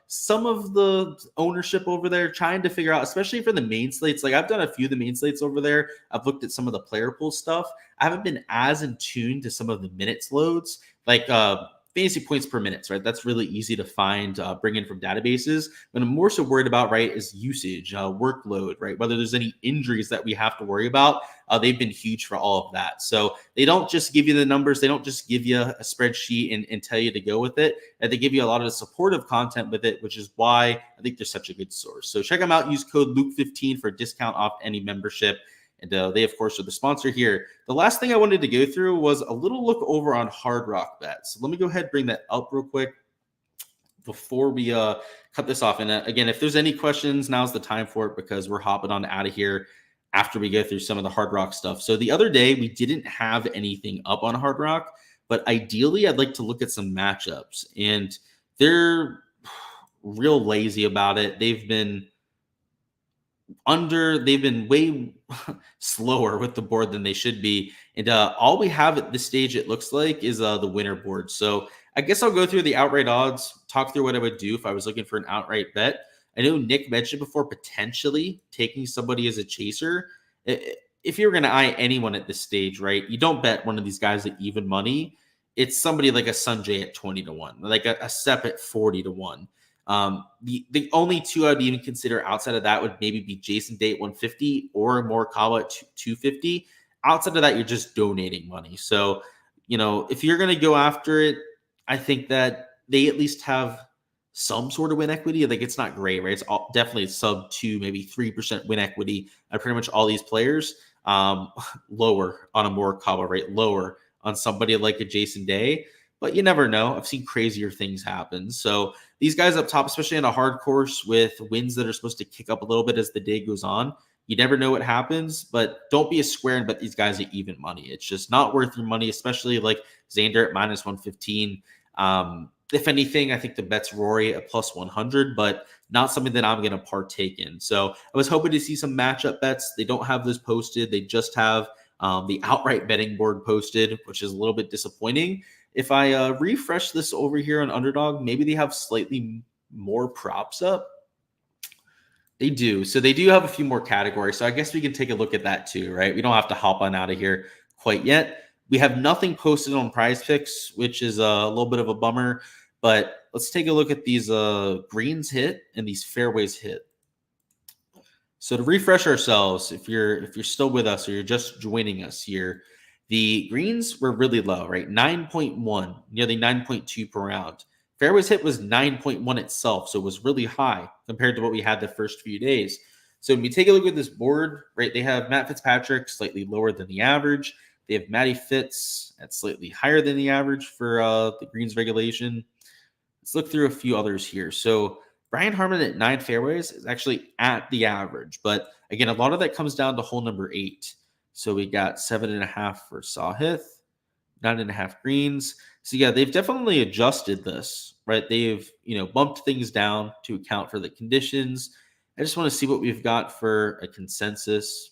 some of the ownership over there, trying to figure out, especially for the main slates. Like I've done a few of the main slates over there. I've looked at some of the player pool stuff. I haven't been as in tune to some of the minutes loads, like fantasy points per minutes, right? That's really easy to find, bring in from databases. What I'm more so worried about, right, is usage, workload, right? Whether there's any injuries that we have to worry about. They've been huge for all of that. So they don't just give you the numbers. They don't just give you a spreadsheet and tell you to go with it. And they give you a lot of supportive content with it, which is why I think they're such a good source. So check them out. Use code Luke15 for a discount off any membership. And they, of course, are the sponsor here. The last thing I wanted to go through was a little look over on Hard Rock Bets. So let me go ahead and bring that up real quick before we cut this off. And again, if there's any questions, now's the time for it, because we're hopping on out of here after we go through some of the Hard Rock stuff. So the other day, we didn't have anything up on Hard Rock, but ideally, I'd like to look at some matchups. And they're real lazy about it. They've been they've been way slower with the board than they should be. And all we have at this stage, it looks like, is the winner board. So I guess I'll go through the outright odds, talk through what I would do if I was looking for an outright bet. I know Nick mentioned before potentially taking somebody as a chaser. If you're going to eye anyone at this stage, right, you don't bet one of these guys at even money. It's somebody like a Sanjay at 20-1, like a Sep at 40-1. The only two I'd even consider outside of that would maybe be Jason Day at 150 or Morikawa at 250. Outside of that, you're just donating money. So, if you're going to go after it, I think that they at least have some sort of win equity. Like, it's not great, right? It's definitely sub 2, maybe 3% win equity on pretty much all these players. Lower on a Morikawa, right? Lower on somebody like a Jason Day. But you never know. I've seen crazier things happen. So these guys up top, especially on a hard course with winds that are supposed to kick up a little bit as the day goes on, you never know what happens. But don't be a square and bet these guys at even money. It's just not worth your money, especially like Xander at minus 115. If anything, I think the bet's Rory at plus 100, but not something that I'm going to partake in. So I was hoping to see some matchup bets. They don't have those posted. They just have the outright betting board posted, which is a little bit disappointing. If I refresh this over here on Underdog, maybe they have slightly more props up. They do. So they do have a few more categories. So I guess we can take a look at that too, right? We don't have to hop on out of here quite yet. We have nothing posted on Prize Picks, which is a little bit of a bummer. But let's take a look at these greens hit and these fairways hit. So to refresh ourselves, if you're still with us or you're just joining us here, the greens were really low, right? 9.1, nearly 9.2 per round. Fairways hit was 9.1 itself, so it was really high compared to what we had the first few days. So when we take a look at this board, right, they have Matt Fitzpatrick slightly lower than the average. They have Matty Fitz at slightly higher than the average for the greens regulation. Let's look through a few others here. So Brian Harman at 9 fairways is actually at the average. But again, a lot of that comes down to hole number 8. So we got 7.5 for Sahith, 9.5 greens. So yeah, they've definitely adjusted this, right? They've, bumped things down to account for the conditions. I just want to see what we've got for a consensus.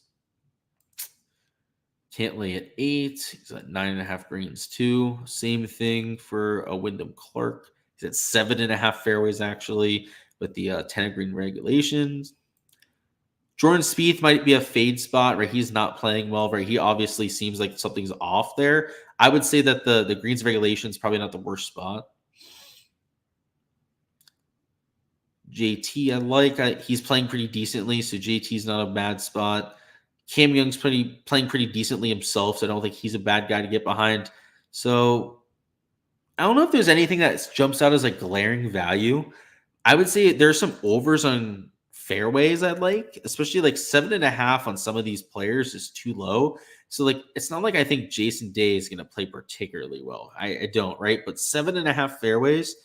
Cantlay at 8. He's at 9.5 greens too. Same thing for a Wyndham Clark. He's at 7.5 fairways actually with the 10 green regulations. Jordan Spieth might be a fade spot, right? He's not playing well, right? He obviously seems like something's off there. I would say that the greens regulation is probably not the worst spot. JT, I like. He's playing pretty decently, so JT's not a bad spot. Cam Young's playing pretty decently himself, so I don't think he's a bad guy to get behind. So I don't know if there's anything that jumps out as a glaring value. I would say there's some overs on fairways I'd like, especially like 7.5 on some of these players is too low. So like, it's not like I think Jason Day is going to play particularly well. I don't, right? But 7.5 fairways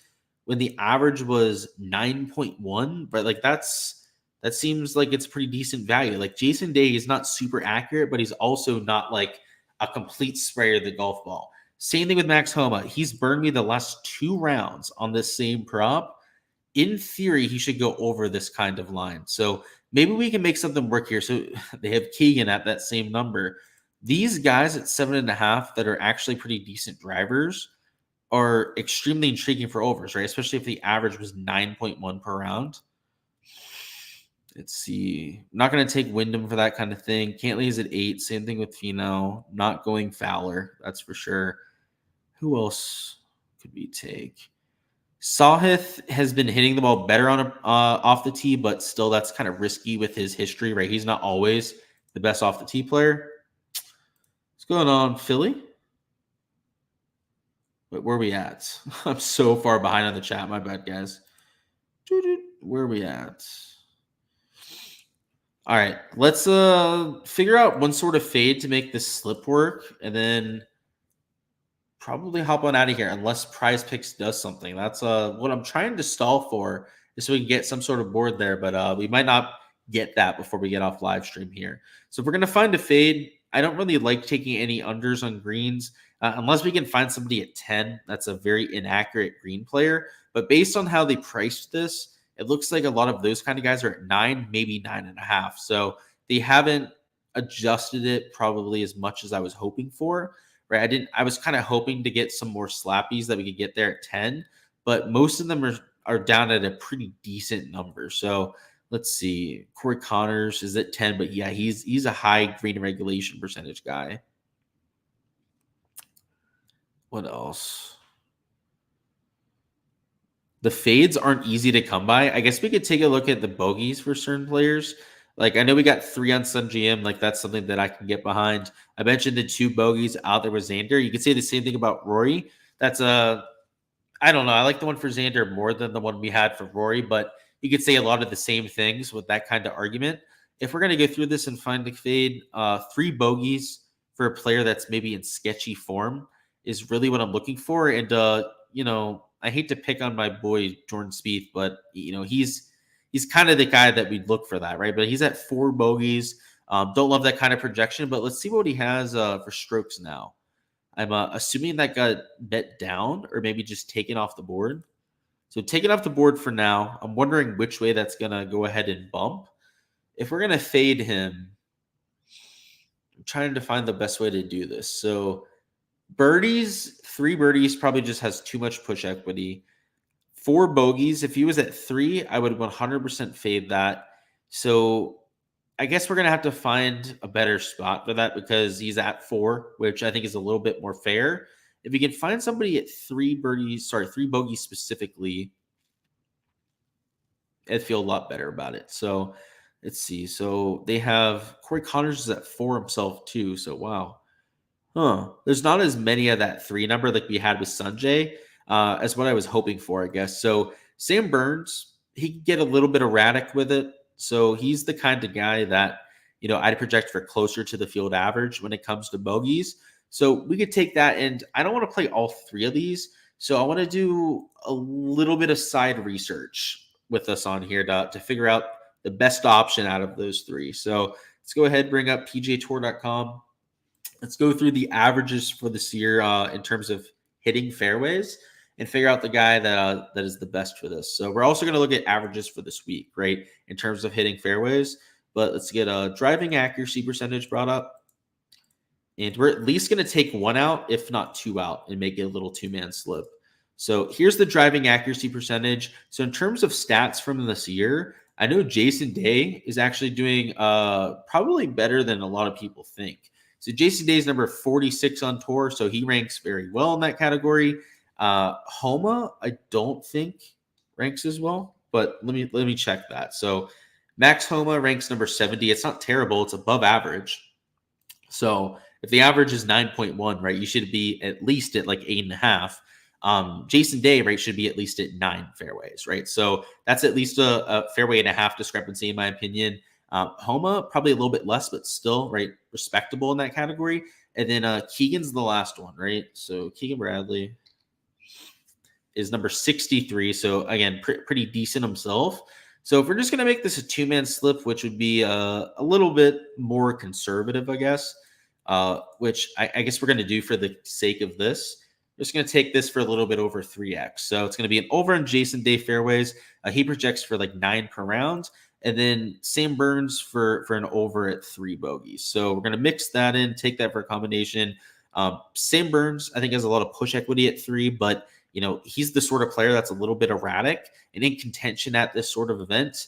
when the average was 9.1, but like that seems like it's pretty decent value. Like Jason Day is not super accurate, but he's also not like a complete sprayer of the golf ball. Same thing with Max Homa. He's burned me the last 2 rounds on this same prop. In theory, he should go over this kind of line. So maybe we can make something work here. So they have Keegan at that same number. These guys at 7.5 that are actually pretty decent drivers are extremely intriguing for overs, right? Especially if the average was 9.1 per round. Let's see. I'm not going to take Wyndham for that kind of thing. Cantlay is at 8. Same thing with Finau. Not going Fowler. That's for sure. Who else could we take? Sahith has been hitting the ball better on off the tee, but still that's kind of risky with his history, right? He's not always the best off the tee player. What's going on, Philly? Wait, where are we at? I'm so far behind on the chat. My bad, guys. Where are we at? All right, let's figure out one sort of fade to make this slip work, and then probably hop on out of here unless Prize Picks does something. That's what I'm trying to stall for, is so we can get some sort of board there, but we might not get that before we get off live stream here. So if we're going to find a fade, I don't really like taking any unders on greens unless we can find somebody at 10. That's a very inaccurate green player. But based on how they priced this, it looks like a lot of those kind of guys are at 9, maybe 9.5. So they haven't adjusted it probably as much as I was hoping for. Right. I was kind of hoping to get some more slappies that we could get there at 10, but most of them are down at a pretty decent number. So let's see. Corey Connors is at 10, but yeah, he's a high green regulation percentage guy. What else? The fades aren't easy to come by. I guess we could take a look at the bogeys for certain players. Like, I know we got 3 on some GM. Like, that's something that I can get behind. I mentioned the 2 bogeys out there with Xander. You could say the same thing about Rory. That's I don't know. I like the one for Xander more than the one we had for Rory, but you could say a lot of the same things with that kind of argument. If we're going to go through this and find the fade, 3 bogeys for a player that's maybe in sketchy form is really what I'm looking for. And, I hate to pick on my boy Jordan Spieth, but, he's kind of the guy that we'd look for that, right? But he's at 4 bogeys. Don't love that kind of projection, but let's see what he has for strokes now. I'm assuming that got bet down or maybe just taken off the board. So taken off the board for now. I'm wondering which way that's going to go ahead and bump. If we're going to fade him, I'm trying to find the best way to do this. So 3 birdies probably just has too much push equity. 4 bogeys. If he was at 3, I would 100% fade that. So I guess we're going to have to find a better spot for that because he's at 4, which I think is a little bit more fair. If you can find somebody at 3 bogeys specifically, I'd feel a lot better about it. So let's see. So they have Corey Connors is at 4 himself too. So wow. There's not as many of that 3 number like we had with Sanjay as what I was hoping for, I guess. So Sam Burns, he can get a little bit erratic with it. So he's the kind of guy that, I'd project for closer to the field average when it comes to bogeys. So we could take that, and I don't want to play all 3 of these. So I want to do a little bit of side research with us on here to figure out the best option out of those 3. So let's go ahead and bring up pjtour.com. Let's go through the averages for this year in terms of hitting fairways and figure out the guy that is the best for this. So we're also going to look at averages for this week, right, in terms of hitting fairways. But let's get a driving accuracy percentage brought up. And we're at least going to take 1 out, if not 2 out, and make it a little 2-man slip. So here's the driving accuracy percentage. So in terms of stats from this year, I know Jason Day is actually doing probably better than a lot of people think. So Jason Day is number 46 on tour, so he ranks very well in that category. Homa, I don't think ranks as well, but let me check that. So Max Homa ranks number 70. It's not terrible; it's above average. So if the average is 9.1, right, you should be at least at like 8.5. Jason Day, right, should be at least at 9 fairways, right? So that's at least a fairway and a half discrepancy, in my opinion. Homa, probably a little bit less, but still, right, respectable in that category. And then Keegan's the last one, right? So Keegan Bradley is number 63. So again, pretty decent himself. So if we're just going to make this a 2-man slip, which would be a little bit more conservative, I guess, which I guess we're going to do for the sake of this. We're just going to take this for a little bit over 3x. So it's going to be an over on Jason Day fairways. He projects for like 9 per round. And then Sam Burns for an over at 3 bogeys. So we're going to mix that in, take that for a combination. Sam Burns, I think, has a lot of push equity at 3, but he's the sort of player that's a little bit erratic and in contention at this sort of event.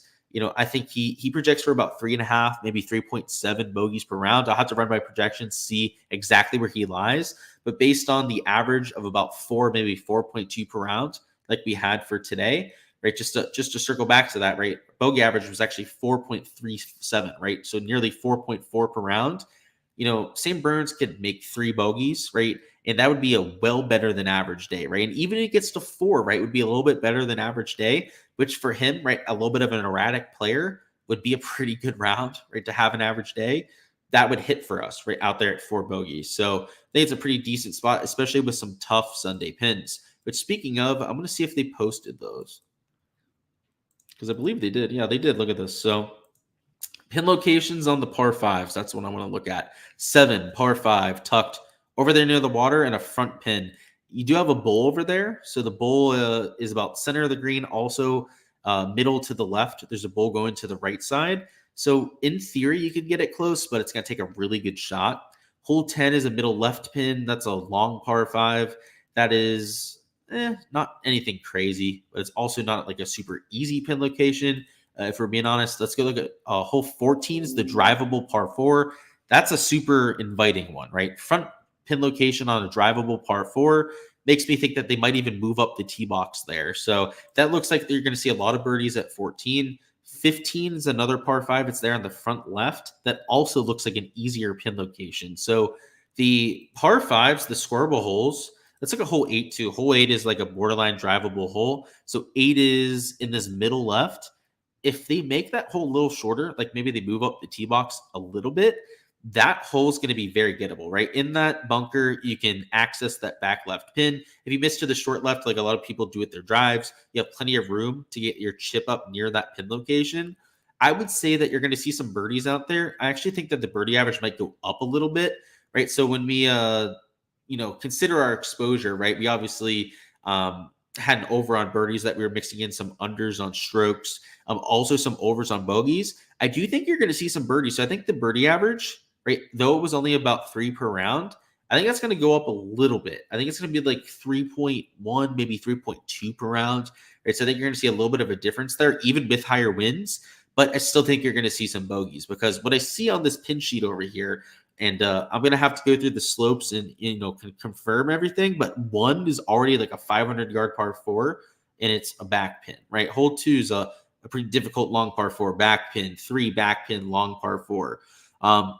I think he projects for about 3.5, maybe 3.7 bogeys per round. I'll have to run my projections, see exactly where he lies. But based on the average of about 4, maybe 4.2 per round, like we had for today, right? Just to circle back to that, right? Bogey average was actually 4.37, right? So nearly 4.4 per round. Sam Burns could make 3 bogeys, right? And that would be a well better than average day, right? And even if it gets to 4, right, would be a little bit better than average day, which for him, right, a little bit of an erratic player would be a pretty good round, right, to have an average day. That would hit for us, right, out there at 4 bogeys. So I think it's a pretty decent spot, especially with some tough Sunday pins. But speaking of, I'm going to see if they posted those, because I believe they did. Yeah, they did. Look at this. So pin locations on the par 5s. That's what I want to look at. 7, par 5, tucked over there near the water, and a front pin. You do have a bowl over there. So the bowl is about center of the green. Also, middle to the left. There's a bull going to the right side. So in theory, you could get it close, but it's going to take a really good shot. Hole 10 is a middle left pin. That's a long par 5. That is not anything crazy, but it's also not like a super easy pin location. If we're being honest, let's go look at hole 14 is the drivable par 4. That's a super inviting one, right? Front pin location on a drivable par 4 makes me think that they might even move up the tee box there. So that looks like you're going to see a lot of birdies at 14. 15 is another par 5. It's there on the front left. That also looks like an easier pin location. So the par 5s, the squirrable holes, let's look at hole 8 too. Hole 8 is like a borderline drivable hole. So 8 is in this middle left. If they make that hole a little shorter, like maybe they move up the tee box a little bit, that hole is going to be very gettable, right? In that bunker, you can access that back left pin. If you miss to the short left, like a lot of people do with their drives, you have plenty of room to get your chip up near that pin location. I would say that you're going to see some birdies out there. I actually think that the birdie average might go up a little bit, right? So when we, consider our exposure, right? We obviously had an over on birdies that we were mixing in some unders on strokes, also some overs on bogeys. I do think you're going to see some birdies. So I think the birdie average, right, though it was only about 3 per round, I think that's going to go up a little bit. I think it's going to be like 3.1, maybe 3.2 per round, right? So I think you're going to see a little bit of a difference there, even with higher wins. But I still think you're going to see some bogeys because what I see on this pin sheet over here, and I'm going to have to go through the slopes and, confirm everything. But 1 is already like a 500-yard par 4, and it's a back pin, right? Hole 2 is a pretty difficult long par 4, back pin, 3 back pin, long par 4.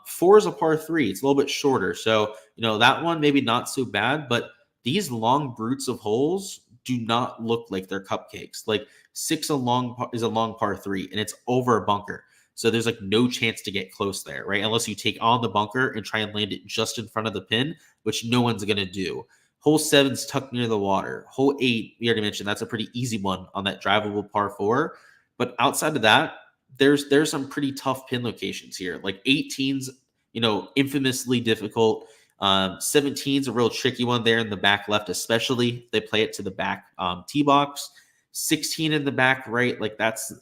4 is a par 3. It's a little bit shorter. So, that one maybe not so bad, but these long brutes of holes do not look like they're cupcakes. Like 6 is a long par 3, and it's over a bunker. So there's like no chance to get close there, right? Unless you take on the bunker and try and land it just in front of the pin, which no one's going to do. Hole 7's tucked near the water. Hole 8, we already mentioned, that's a pretty easy one on that drivable par 4. But outside of that, there's some pretty tough pin locations here. Like 18's, infamously difficult. 17's a real tricky one there in the back left, especially if they play it to the back tee box. 16 in the back right, like that's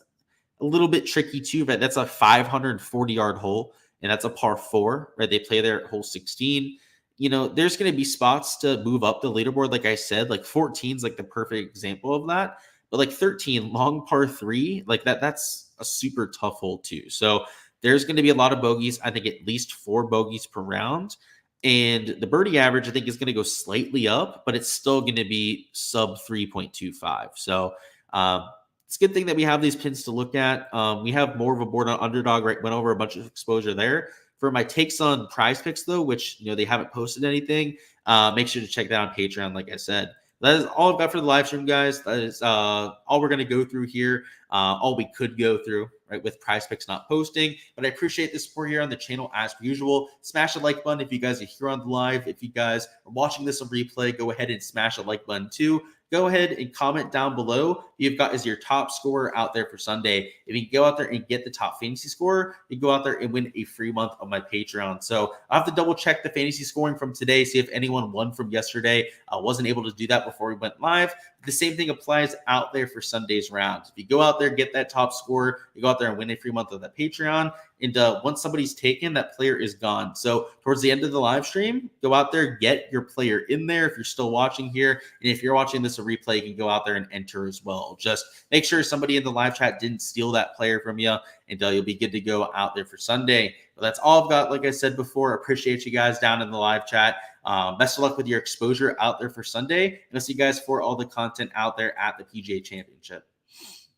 a little bit tricky too, but that's a 540-yard hole, and that's a par 4, right? They play there at hole 16. There's going to be spots to move up the leaderboard, like I said, like 14's like the perfect example of that. But like 13, long par 3, like that's a super tough hole too. So there's going to be a lot of bogeys. I think at least 4 bogeys per round. And the birdie average, I think, is going to go slightly up, but it's still going to be sub 3.25. So it's a good thing that we have these pins to look at. We have more of a board on Underdog, right? Went over a bunch of exposure there. For my takes on Prize Picks, though, which, they haven't posted anything, make sure to check that on Patreon, like I said. That is all I've got for the live stream, guys. That is all we're going to go through here, all we could go through, right, with Prize Picks not posting. But I appreciate the support here on the channel as usual. Smash the like button if you guys are here on the live. If you guys are watching this on replay, go ahead and smash the like button too. Go ahead and comment down below you've got as your top scorer out there for Sunday. If you can go out there and get the top fantasy scorer, you go out there and win a free month on my Patreon. So I'll have to double check the fantasy scoring from today, see if anyone won from yesterday. I wasn't able to do that before we went live. The same thing applies out there for Sunday's round. If you go out there, get that top score, you go out there and win a free month of that Patreon. And once somebody's taken, that player is gone. So towards the end of the live stream, go out there, get your player in there if you're still watching here. And if you're watching this a replay, you can go out there and enter as well. Just make sure somebody in the live chat didn't steal that player from you, and you'll be good to go out there for Sunday. But that's all I've got. Like I said before, appreciate you guys down in the live chat. Best of luck with your exposure out there for Sunday. And I'll see you guys for all the content out there at the PGA Championship.